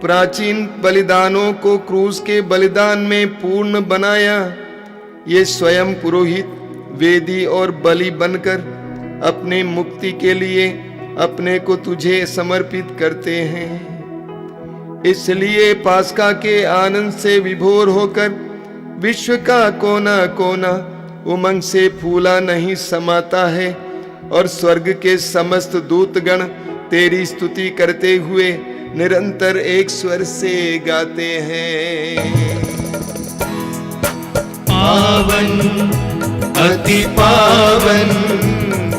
प्राचीन बलिदानों को क्रूस के बलिदान में पूर्ण बनाया। ये स्वयं पुरोहित, वेदी और बलि बनकर अपने मुक्ति के लिए अपने को तुझे समर्पित करते हैं। इसलिए पास्का के आनंद से विभोर होकर विश्व का कोना कोना उमंग से फूला नहीं समाता है, और स्वर्ग के समस्त दूतगण तेरी स्तुति करते हुए निरंतर एक स्वर से गाते हैं। पावन अति पावन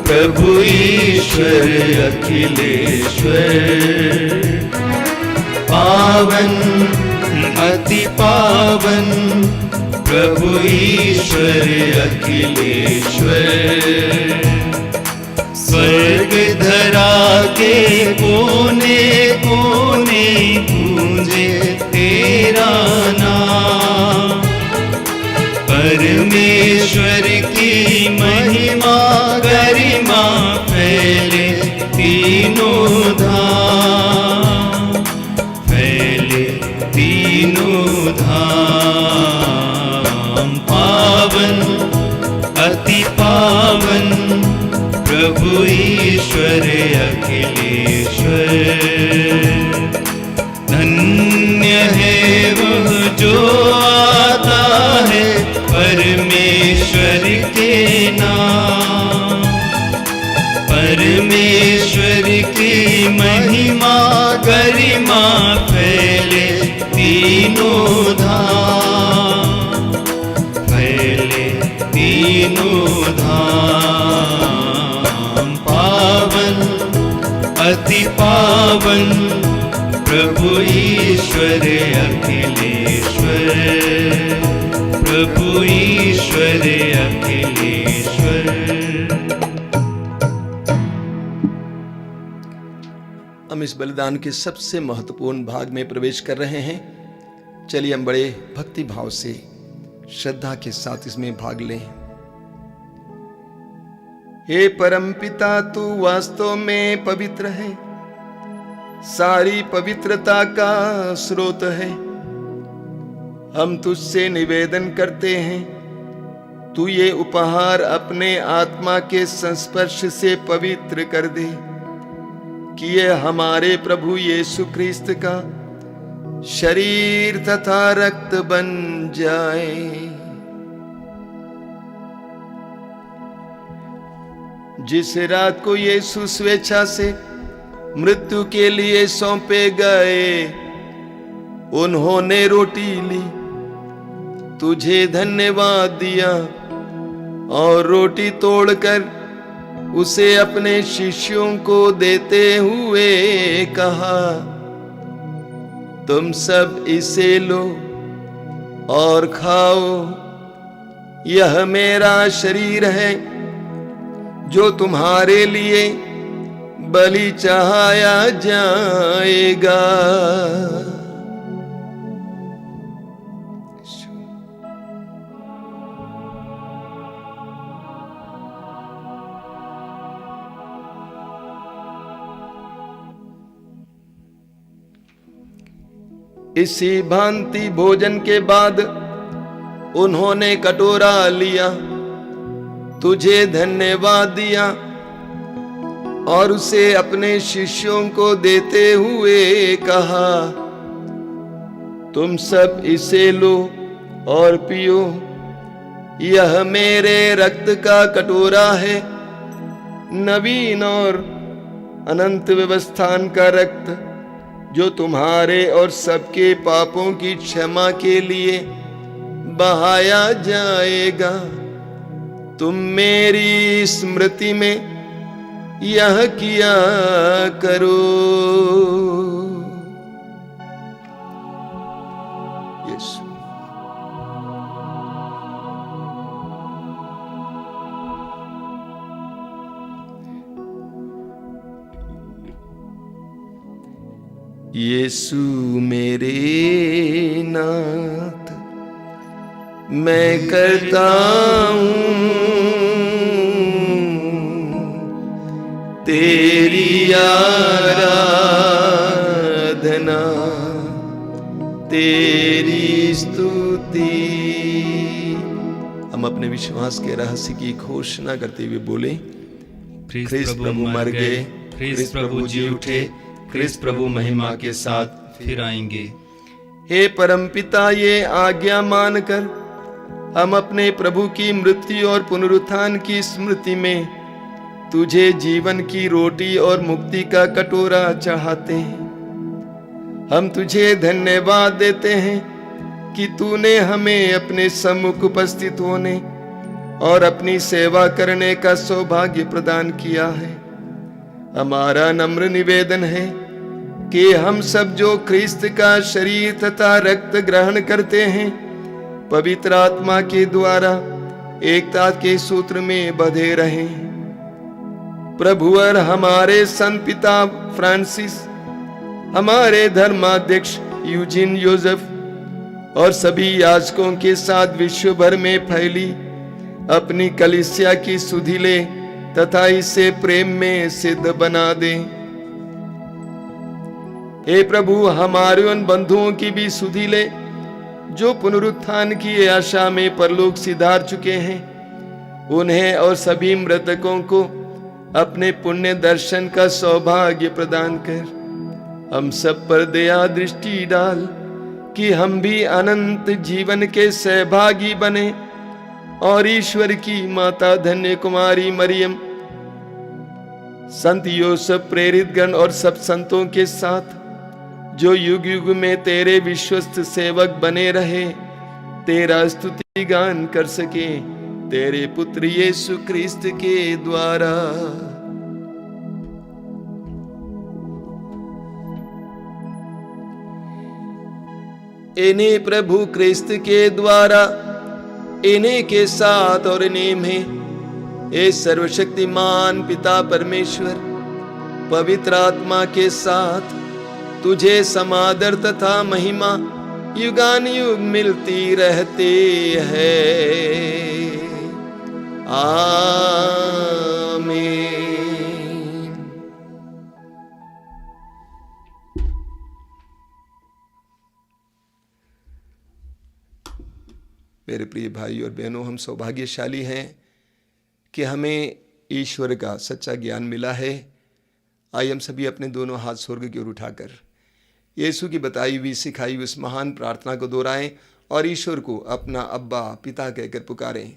प्रभु ईश्वर अखिलेश्वर। पावन अति पावन प्रभु ईश्वर अखिलेश्वर। स्वर्ग धरा के कोने कोने गूंजे तेरा नाम। परमेश्वर की महिमा गरिमा फैले तीनों धाम, फैले तीनों धाम। पावन अति पावन प्रभु ईश्वर अखिलेश्वर। धन्य है वह जो आता है परमेश्वर के नाम। परमेश्वर की महिमा गरिमा फैले तीनों धाम, फैले तीनों धाम। पावन अति पावन प्रभु ईश्वर अखिलेश्वर। प्रभु ईश्वर अखिलेश्वर। हम इस बलिदान के सबसे महत्वपूर्ण भाग में प्रवेश कर रहे हैं। चलिए हम बड़े भक्ति भाव से श्रद्धा के साथ इसमें भाग लें। हे परम पिता, तू वास्तव में पवित्र है, सारी पवित्रता का स्रोत है। हम तुझसे निवेदन करते हैं, तू ये उपहार अपने आत्मा के संस्पर्श से पवित्र कर दे, कि ये हमारे प्रभु यीशु ख्रिस्त का शरीर तथा रक्त बन जाए। जिस रात को यीशु स्वेच्छा से मृत्यु के लिए सौंपे गए, उन्होंने रोटी ली, तुझे धन्यवाद दिया और रोटी तोड़कर उसे अपने शिष्यों को देते हुए कहा, तुम सब इसे लो और खाओ, यह मेरा शरीर है जो तुम्हारे लिए बलि चढ़ाया जाएगा। इसी भांति भोजन के बाद उन्होंने कटोरा लिया, तुझे धन्यवाद दिया और उसे अपने शिष्यों को देते हुए कहा, तुम सब इसे लो और पियो, यह मेरे रक्त का कटोरा है, नवीन और अनंत व्यवस्थान का रक्त, जो तुम्हारे और सबके पापों की क्षमा के लिए बहाया जाएगा। तुम मेरी स्मृति में यह किया करो। यीशु यीशु मेरे नाथ, मैं करता हूँ तेरी आराधना, तेरी स्तुति। हम अपने विश्वास के रहस्य की घोषणा करते हुए बोले, ख्रिस्त प्रभु मर गए, ख्रिस्त प्रभु जी उठे, ख्रिस्त प्रभु महिमा के साथ फिर आएंगे। हे परमपिता, ये आज्ञा मानकर हम अपने प्रभु की मृत्यु और पुनरुत्थान की स्मृति में तुझे जीवन की रोटी और मुक्ति का कटोरा चढ़ाते हैं। हम तुझे धन्यवाद देते हैं कि तूने हमें अपने सम्मुख उपस्थित होने और अपनी सेवा करने का सौभाग्य प्रदान किया है। हमारा नम्र निवेदन है कि हम सब जो ख्रिस्त का शरीर तथा रक्त ग्रहण करते हैं, पवित्र आत्मा के द्वारा एकता के सूत्र में बंधे रहें। प्रभु और हमारे संत पिता फ्रांसिस, हमारे धर्माध्यक्ष यूजिन योसेफ और सभी याजकों के साथ विश्व भर में फैली अपनी कलीसिया की सुधि ले तथा इसे प्रेम में सिद्ध बना दे। हे प्रभु, हमारे उन बंधुओं की भी सुधि ले जो पुनरुत्थान की आशा में परलोक सिधार चुके हैं। उन्हें और सभी मृतकों को अपने पुण्य दर्शन का सौभाग्य प्रदान कर हम सब पर दया दृष्टि डाल कि हम भी अनंत जीवन के सहभागी बने और ईश्वर की माता धन्य कुमारी मरियम, संत योसेफ, प्रेरित गण और सब संतों के साथ जो युग युग में तेरे विश्वस्त सेवक बने रहे, तेरा स्तुति गान कर सके तेरे पुत्र यीशु ख्रिस्त के द्वारा। इन्हीं प्रभु ख्रिस्त के द्वारा, इन्हीं के साथ और इन्हीं में हे सर्वशक्तिमान पिता परमेश्वर पवित्र आत्मा के साथ तुझे समादर तथा महिमा युगान युग मिलती रहती है। आमीन। मेरे प्रिय भाई और बहनों, हम सौभाग्यशाली हैं कि हमें ईश्वर का सच्चा ज्ञान मिला है। आइए हम सभी अपने दोनों हाथ स्वर्ग की ओर उठाकर यीशु की बताई हुई सिखाई हुई उस महान प्रार्थना को दोहराएं और ईश्वर को अपना अब्बा पिता कहकर पुकारें।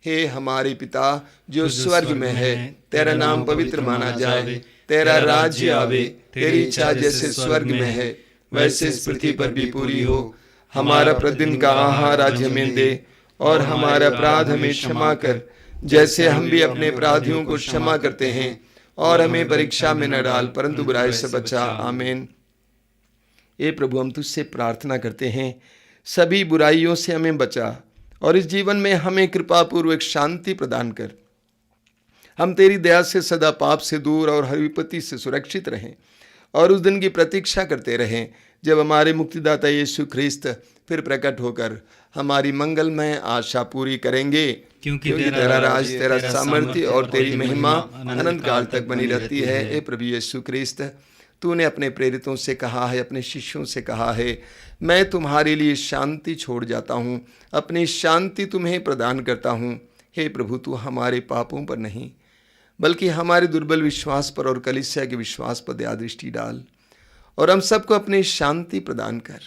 हे हमारे पिता जो स्वर्ग में है, तेरा नाम पवित्र माना जाए, तेरा राज्य आवे, तेरी इच्छा जैसे स्वर्ग में है वैसे इस पृथ्वी पर भी पूरी हो। हमारा प्रतिदिन का आहार आज हमें दे, और हमारा अपराध हमें क्षमा कर जैसे हम भी अपने अपराधियों को क्षमा करते हैं, और हमें परीक्षा में न डाल परंतु बुराई से बचा। आमीन। हे प्रभु, हम तुझसे प्रार्थना करते हैं, सभी बुराइयों से हमें बचा और इस जीवन में हमें कृपा पूर्वक शांति प्रदान कर। हम तेरी दया से सदा पाप से दूर और हर विपत्ति से सुरक्षित रहें और उस दिन की प्रतीक्षा करते रहें जब हमारे मुक्तिदाता यीशु ख्रिस्त फिर प्रकट होकर हमारी मंगलमय आशा पूरी करेंगे, क्योंकि तेरा राज, तेरा सामर्थ्य और तेरी महिमा अनंत काल तक बनी रहती है। हे प्रभु यीशु ख्रिस्त, तूने अपने प्रेरितों से कहा है, अपने शिष्यों से कहा है, मैं तुम्हारे लिए शांति छोड़ जाता हूँ, अपनी शांति तुम्हें प्रदान करता हूँ। हे प्रभु, तू हमारे पापों पर नहीं बल्कि हमारे दुर्बल विश्वास पर और कलीसिया के विश्वास पर दया दृष्टि डाल और हम सबको अपनी शांति प्रदान कर।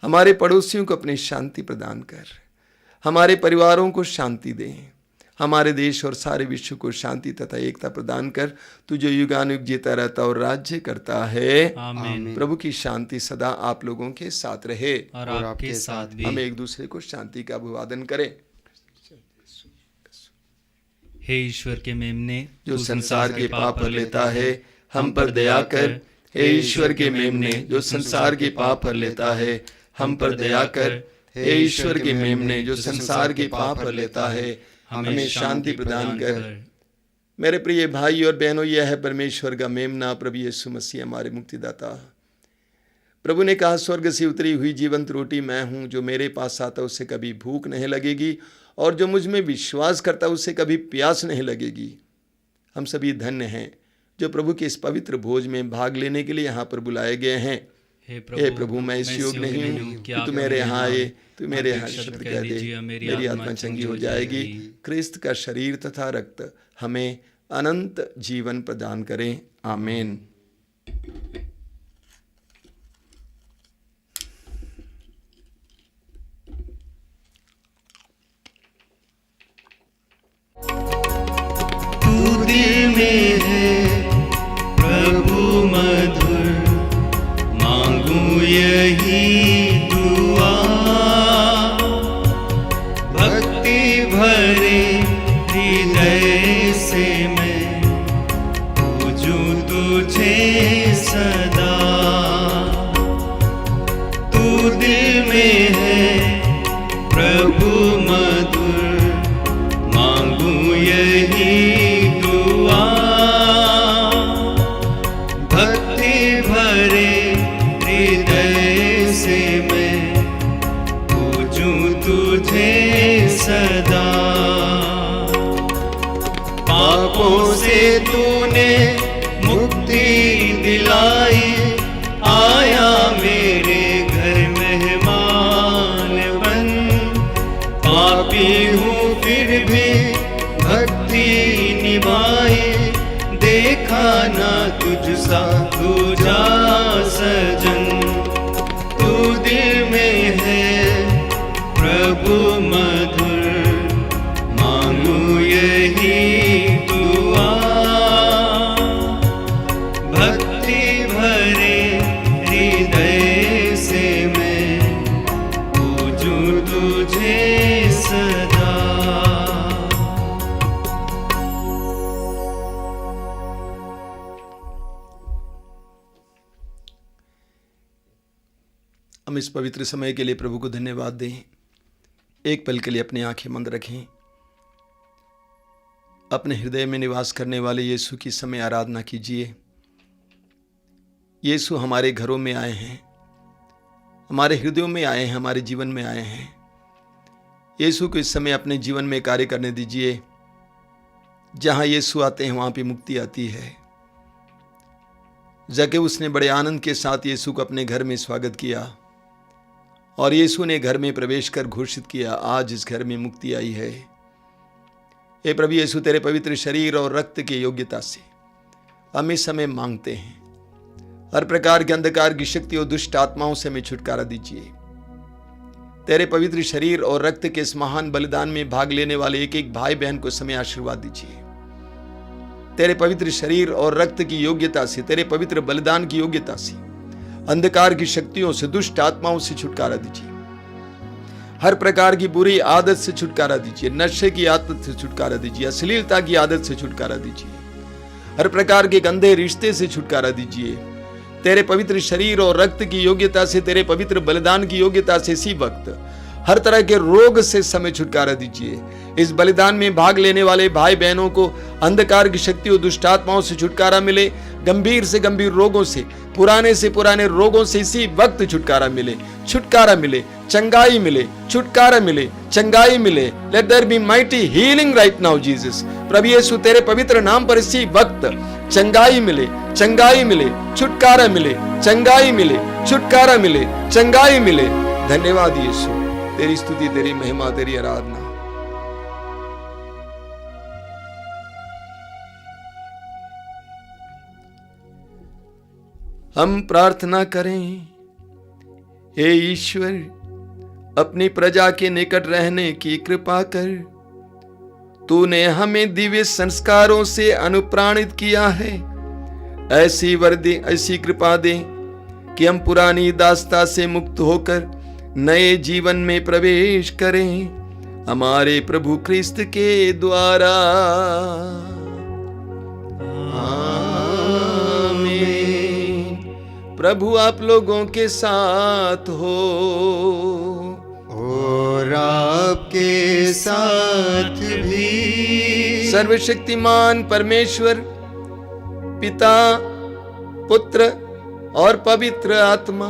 हमारे पड़ोसियों को अपनी शांति प्रदान कर, हमारे परिवारों को शांति दे, हमारे देश और सारे विश्व को शांति तथा एकता प्रदान कर। तू जो युगानुयुग जीता रहता और राज्य करता है। आमीन। प्रभु की शांति सदा आप लोगों के साथ रहे और आपके साथ भी। हम एक दूसरे को शांति का अभिवादन करें। हे ईश्वर के मेमने, जो संसार के पाप पर लेता है, हम पर दया कर। हे ईश्वर के मेमने, जो संसार के पाप पर लेता है, हम पर दया कर। हे ईश्वर के मेमने, जो संसार के पाप पर लेता है, हमें शांति प्रदान कर। मेरे प्रिय भाई और बहनों, यह है परमेश्वर का मेमना, प्रभु यीशु मसीह हमारे मुक्तिदाता। प्रभु ने कहा, स्वर्ग से उतरी हुई जीवंत रोटी मैं हूँ, जो मेरे पास आता उसे कभी भूख नहीं लगेगी और जो मुझ में विश्वास करता उसे कभी प्यास नहीं लगेगी। हम सभी धन्य हैं जो प्रभु के इस पवित्र भोज में भाग लेने के लिए यहाँ पर बुलाए गए हैं। हे प्रभु, मैं इस योग नहीं हूँ कि तू मेरे यहाँ आए, तू मेरे यहाँ शब्द कह दे, मेरी आत्मा चंगी हो जाएगी। क्रिस्त का शरीर तथा रक्त हमें अनंत जीवन प्रदान करें। आमीन। तू दिल में है प्रभु मधुर, मांगू यही दुआ, भक्ति भरे हृदय से मैं पूजूं तुझे सदा। तू दिल में है प्रभु मधुर, मांगू यही दुआ, भक्ति भरे हृदय से मैं पूजूं तुझे सदा। पापों से तूने मुक्ति दिलाई, आया मेरे घर मेहमान बन। पापी हूँ फिर भी भक्ति निभाई, देखा ना तुझ सा दूजा सजन। तू दिल में है प्रभु मधुर, मांगू यही दुआ, भक्ति भरे हृदय से मैं पूजूं तुझे सदा। हम इस पवित्र समय के लिए प्रभु को धन्यवाद दें। एक पल के लिए अपनी आंखें बंद रखें। अपने हृदय में निवास करने वाले यीशु की समय आराधना कीजिए। यीशु हमारे घरों में आए हैं, हमारे हृदयों में आए हैं, हमारे जीवन में आए हैं। यीशु को इस समय अपने जीवन में कार्य करने दीजिए। जहां यीशु आते हैं वहां पे मुक्ति आती है। जक्कैउस ने बड़े आनंद के साथ यीशु को अपने घर में स्वागत किया और यीशु ने घर में प्रवेश कर घोषित किया, आज इस घर में मुक्ति आई है। हे प्रभु यीशु, तेरे पवित्र शरीर और रक्त की योग्यता से हम इस समय मांगते हैं, हर प्रकार के अंधकार की शक्ति और दुष्ट आत्माओं से हमें छुटकारा दीजिए। तेरे पवित्र शरीर और रक्त के इस महान बलिदान में भाग लेने वाले एक एक भाई बहन को समय आशीर्वाद दीजिए। तेरे पवित्र शरीर और रक्त की योग्यता से, तेरे पवित्र बलिदान की योग्यता से अंधकार की शक्तियों से, दुष्ट आत्माओं से छुटकारा दीजिए। हर प्रकार की बुरी आदत से छुटकारा दीजिए। नशे की आदत से छुटकारा दीजिए, अश्लीलता की आदत से छुटकारा दीजिए, हर प्रकार के गंदे रिश्ते से छुटकारा दीजिए। तेरे पवित्र शरीर और रक्त की योग्यता से, तेरे पवित्र बलिदान की योग्यता से इसी वक्त हर तरह के रोग से समय छुटकारा दीजिए। इस बलिदान में भाग लेने वाले भाई बहनों को अंधकार की शक्ति और दुष्टात्माओं से छुटकारा मिले, गंभीर से गंभीर रोगों से पुराने रोगों से इसी वक्त छुटकारा मिले, छुटकारा मिले, चंगाई मिले, छुटकारा मिले, चंगाई मिले। Let there be mighty healing right now Jesus. प्रभु यीशु तेरे पवित्र नाम पर इसी वक्त चंगाई मिले, चंगाई मिले, छुटकारा मिले, चंगाई मिले, छुटकारा मिले, चंगाई मिले। धन्यवाद यीशु, तेरी स्तुति, तेरी महिमा, तेरी आराधना। हम प्रार्थना करें, हे ईश्वर, अपनी प्रजा के निकट रहने की कृपा कर। तूने हमें दिव्य संस्कारों से अनुप्राणित किया है। ऐसी वर्दी, ऐसी कृपा दे कि हम पुरानी दास्ता से मुक्त होकर नए जीवन में प्रवेश करें, हमारे प्रभु क्रिस्त के द्वारा। प्रभु आप लोगों के साथ हो और आपके साथ भी। सर्वशक्तिमान परमेश्वर पिता, पुत्र और पवित्र आत्मा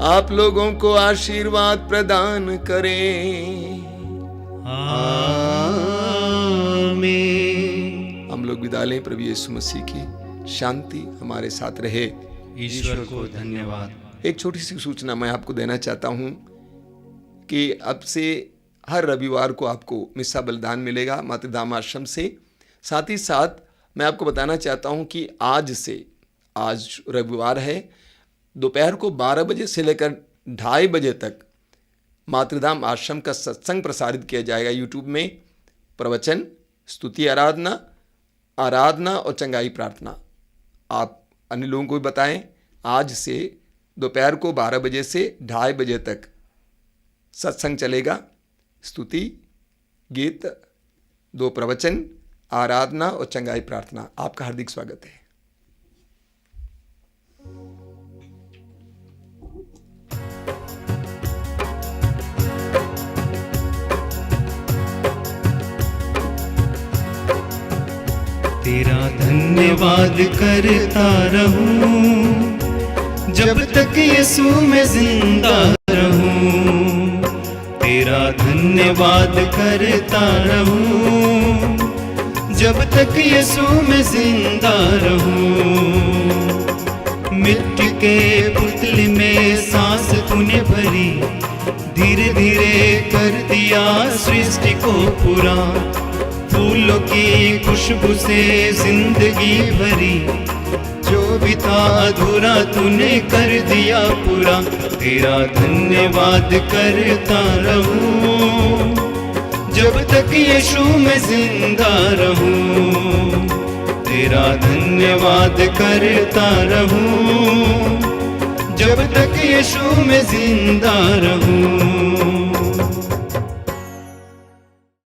आप लोगों को आशीर्वाद प्रदान करें। आमीन। हम लोग विदा लें। प्रभु यीशु मसीह की शांति हमारे साथ रहे। ईश्वर को धन्यवाद। एक छोटी सी सूचना मैं आपको देना चाहता हूं कि अब से हर रविवार को आपको मिस्सा बलिदान मिलेगा मातृधाम आश्रम से। साथ ही साथ मैं आपको बताना चाहता हूं कि आज रविवार है, दोपहर को 12 बजे से लेकर 2:30 बजे तक मातृधाम आश्रम का सत्संग प्रसारित किया जाएगा यूट्यूब में। प्रवचन, स्तुति, आराधना और चंगाई प्रार्थना। आप अन्य लोगों को भी बताएं। आज से दोपहर को 12 बजे से 2:30 बजे तक सत्संग चलेगा। स्तुति, गीत, 2 प्रवचन, आराधना और चंगाई प्रार्थना। आपका हार्दिक स्वागत है। तेरा धन्यवाद करता रहूं जब तक यीशु मैं जिंदा रहूं। तेरा धन्यवाद करता रहूं जब तक यीशु मैं जिंदा रहूं। मिट्टी के पुतले में सांस तूने भरी, धीरे धीरे कर दिया सृष्टि को पूरा। फूलों की खुशबू से जिंदगी भरी, जो भी था अधूरा तूने कर दिया पूरा। तेरा धन्यवाद करता रहूं जब तक यीशु मैं जिंदा रहूं। तेरा धन्यवाद करता रहूं जब तक यीशु मैं जिंदा रहूं।